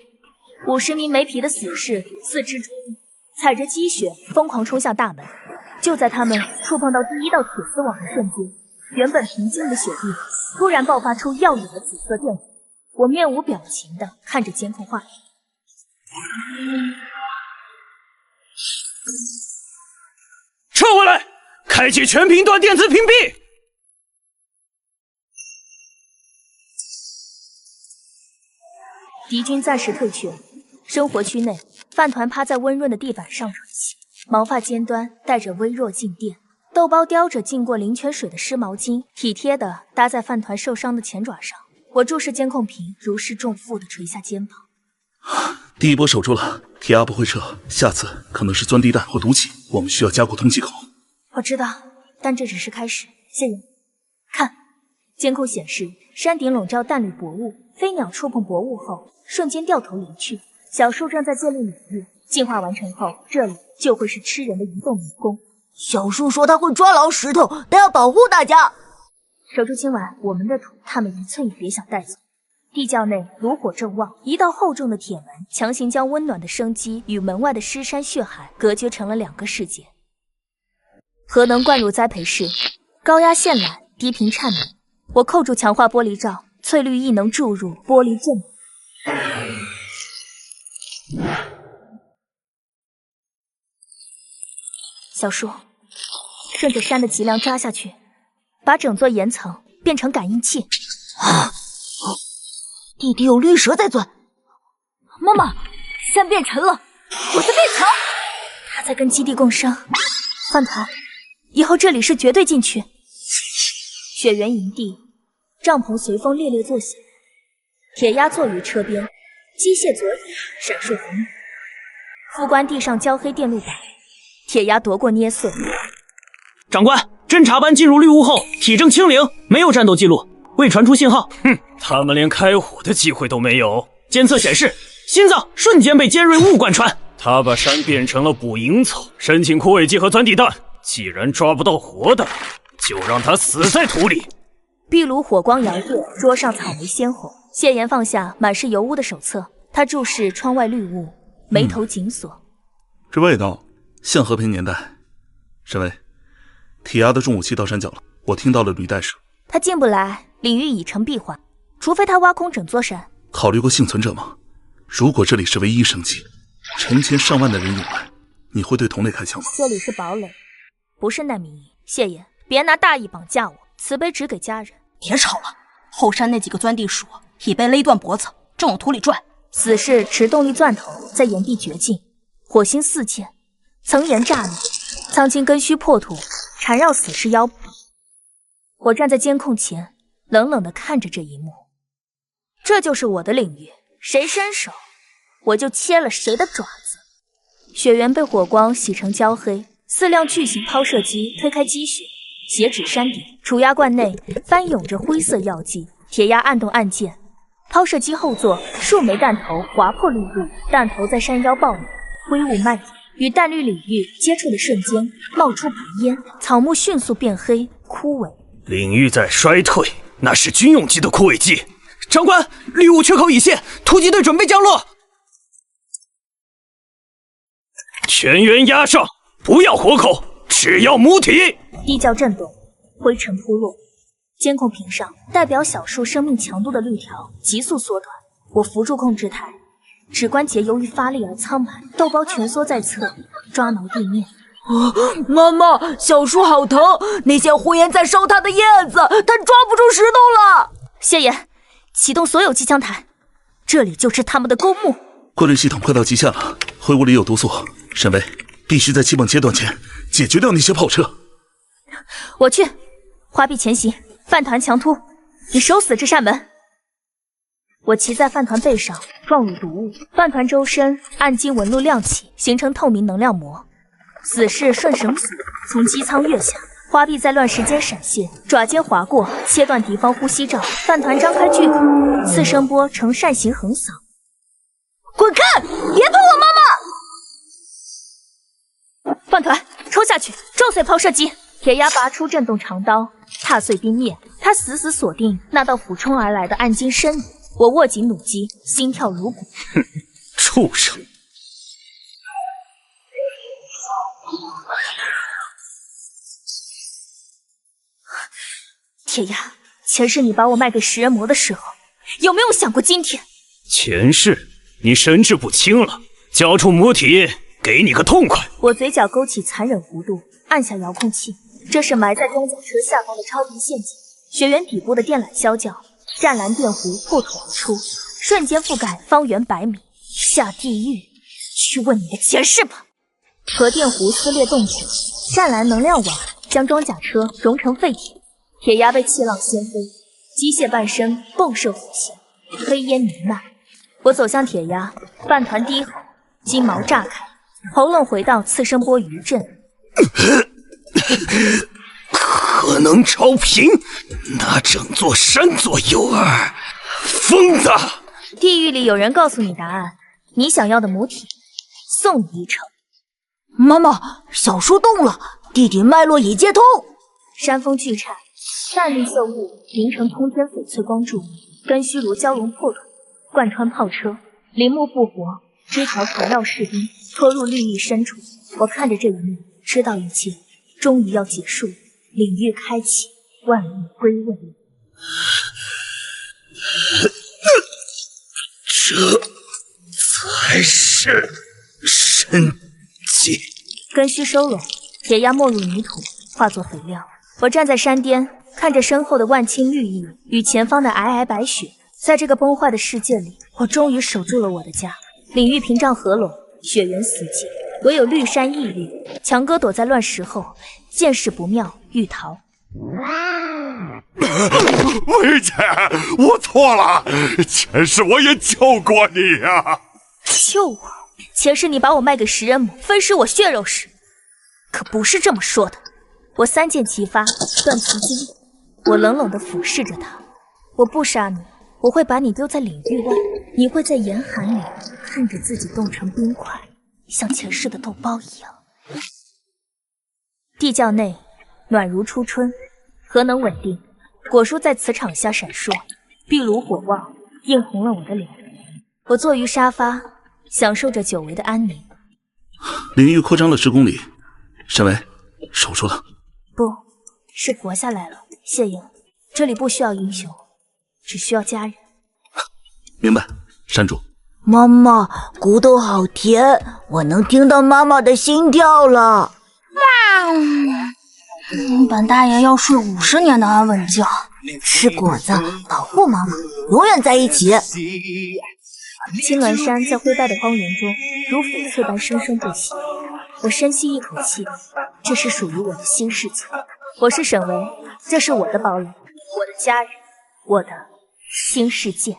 ，50名没皮的死士四肢着地，踩着积雪疯狂冲向大门。就在他们触碰到第一道铁丝网的瞬间，原本平静的雪地突然爆发出耀眼的紫色电流。我面无表情地看着监控画面。撤回来，开启全频段电磁屏蔽。敌军暂时退却，生活区内，饭团趴在温润的地板上喘息，毛发尖端带着微弱静电。豆包叼着浸过灵泉水的湿毛巾，体贴地搭在饭团受伤的前爪上。我注视监控屏，如释重负地垂下肩膀。第一波守住了，铁鸭不会撤，下次可能是钻地弹或毒气，我们需要加固通气口。我知道，但这只是开始。谢谢。看，监控显示山顶笼罩淡绿薄雾，飞鸟触碰薄雾后瞬间掉头离去。小树正在建立领域，进化完成后，这里就会是吃人的移动迷宫。小树说他会抓牢石头，他要保护大家。守住今晚我们的土，他们一寸也别想带走。地窖内炉火正旺，一道厚重的铁门强行将温暖的生机与门外的尸山血海隔绝成了2个世界。核能灌入栽培室，高压线缆低频颤鸣。我扣住强化玻璃罩，翠绿异能注入，玻璃震动。小树，顺着山的脊梁扎下去，把整座岩层变成感应器。地底有绿蛇在钻。妈妈，山变沉了，我在变强。它在跟基地共生。饭团，以后这里是绝对禁区。雪原营地，帐篷随风猎猎作响。铁鸭坐于车边，机械左眼闪烁红光。副官地上焦黑电路板，铁鸭夺过捏碎。长官，侦察班进入绿雾后，体征清零，没有战斗记录，未传出信号。他们连开火的机会都没有。监测显示，心脏瞬间被尖锐物贯穿。他把山变成了捕蝇草，申请枯萎剂和钻地弹。既然抓不到活的，就让他死在土里。壁炉火光摇曳，桌上草莓鲜红。谢岩放下满是油污的手册，他注视窗外绿雾，眉头紧锁。这味道像和平年代。沈巍，铁鸭的重武器到山脚了，我听到了履带声。他进不来，领域已成闭环，除非他挖空整座山。考虑过幸存者吗？如果这里是唯一生机，成千上万的人涌来，你会对同类开枪吗？这里是堡垒，不是难民营。谢岩，别拿大义绑架我，慈悲只给家人。别吵了，后山那几个钻地鼠已被勒断脖子，正往土里转。死士持动力钻头在岩壁掘进，火星四溅，层岩炸裂，苍青根须破土，缠绕死士腰部。我站在监控前，冷冷地看着这一幕。这就是我的领域，谁伸手，我就切了谁的爪子。雪原被火光洗成焦黑，4辆巨型抛射机推开积雪，斜指山顶。储压罐内翻涌着灰色药剂，铁鸭按动按键，抛射机后座数枚弹头划破绿雾，弹头在山腰爆裂，灰雾蔓延，与淡绿领域接触的瞬间冒出白烟，草木迅速变黑枯萎。领域在衰退，那是军用级的枯萎剂。长官，绿雾缺口已现，突击队准备降落。全员压上，不要活口，只要母体。地窖震动，灰尘扑落，监控屏上代表小树生命强度的绿条急速缩短。我扶住控制台，指关节由于发力而苍白，豆包蜷缩在侧壁，抓挠地面。妈妈，小树好疼，那些火焰在烧它的叶子，它抓不住石头了。谢言，启动所有机枪台，这里就是他们的公墓。过滤系统快到极限了，灰屋里有毒素，沈巍必须在基本阶段前解决掉那些炮车。我去，花臂前行，饭团强突，你守死这扇门。我骑在饭团背上，撞入毒雾，饭团周身暗金纹路亮起，形成透明能量膜。死士顺绳索从机舱跃下，花臂在乱石间闪现，爪尖划过，切断敌方呼吸罩。饭团张开巨口，次声波呈扇形横扫。滚开！别碰我妈妈！饭团冲下去，撞碎抛射机。铁鸭拔出震动长刀，踏碎冰面。他死死锁定那道俯冲而来的暗金身影。我握紧弩机，心跳如鼓。哼，畜生！铁鸭，前世你把我卖给食人魔的时候，有没有想过今天？前世你神志不清了，交出母体，给你个痛快！我嘴角勾起残忍弧度，按下遥控器。这是埋在装甲车下方的超频陷阱，学员底部的电缆消叫，湛蓝电弧破土而出，瞬间覆盖方圆100米。下地狱，去问你的前世吧！核电弧撕裂洞口，湛蓝能量网将装甲车熔成废铁。铁鸭被气浪掀飞，机械半身迸射火线，黑烟弥漫。我走向铁鸭，饭团低吼，金毛炸开，喉咙回到次声波余震。核能超频，那整座山左右耳，疯子！地狱里有人告诉你答案，你想要的母体，送你一程。妈妈，小树动了，地底脉络已接通。山峰巨颤，淡绿色雾凝成通天翡翠光柱，根须如蛟龙破土，贯穿炮车，林木复活，枝条缠绕士兵，拖入绿域深处。我看着这一幕，知道一切终于要结束，领域开启，万物归位。这才是神迹。根须收拢，铁鸭没入泥土，化作肥料。我站在山巅，看着身后的万顷绿意与前方的皑皑白雪。在这个崩坏的世界里，我终于守住了我的家。领域屏障合拢，雪原死寂，唯有绿山屹立。强哥躲在乱石后，见势不妙，欲逃。薇姐，我错了，前世我也救过你呀。救我？前世你把我卖给食人魔，分食我血肉时，可不是这么说的。我三箭齐发，断其筋。我冷冷地俯视着他，我不杀你，我会把你丢在领域外，你会在严寒里看着自己冻成冰块，像前世的豆包一样。地窖内暖如初春，核能稳定，果蔬在磁场下闪烁，壁炉火旺，映红了我的脸。我坐于沙发，享受着久违的安宁。领域扩张了10公里，沈巍守住了。不是活下来了，谢莹，这里不需要英雄，只需要家人。明白，山主。妈妈，骨头好甜，我能听到妈妈的心跳了。本大爷要睡50年的安稳觉。吃果子，保护妈妈，永远在一起。青峦山在灰败的荒原中，如翡翠般生生不息。我深吸一口气，这是属于我的新世界。我是沈巍，这是我的堡垒，我的家人，我的新世界。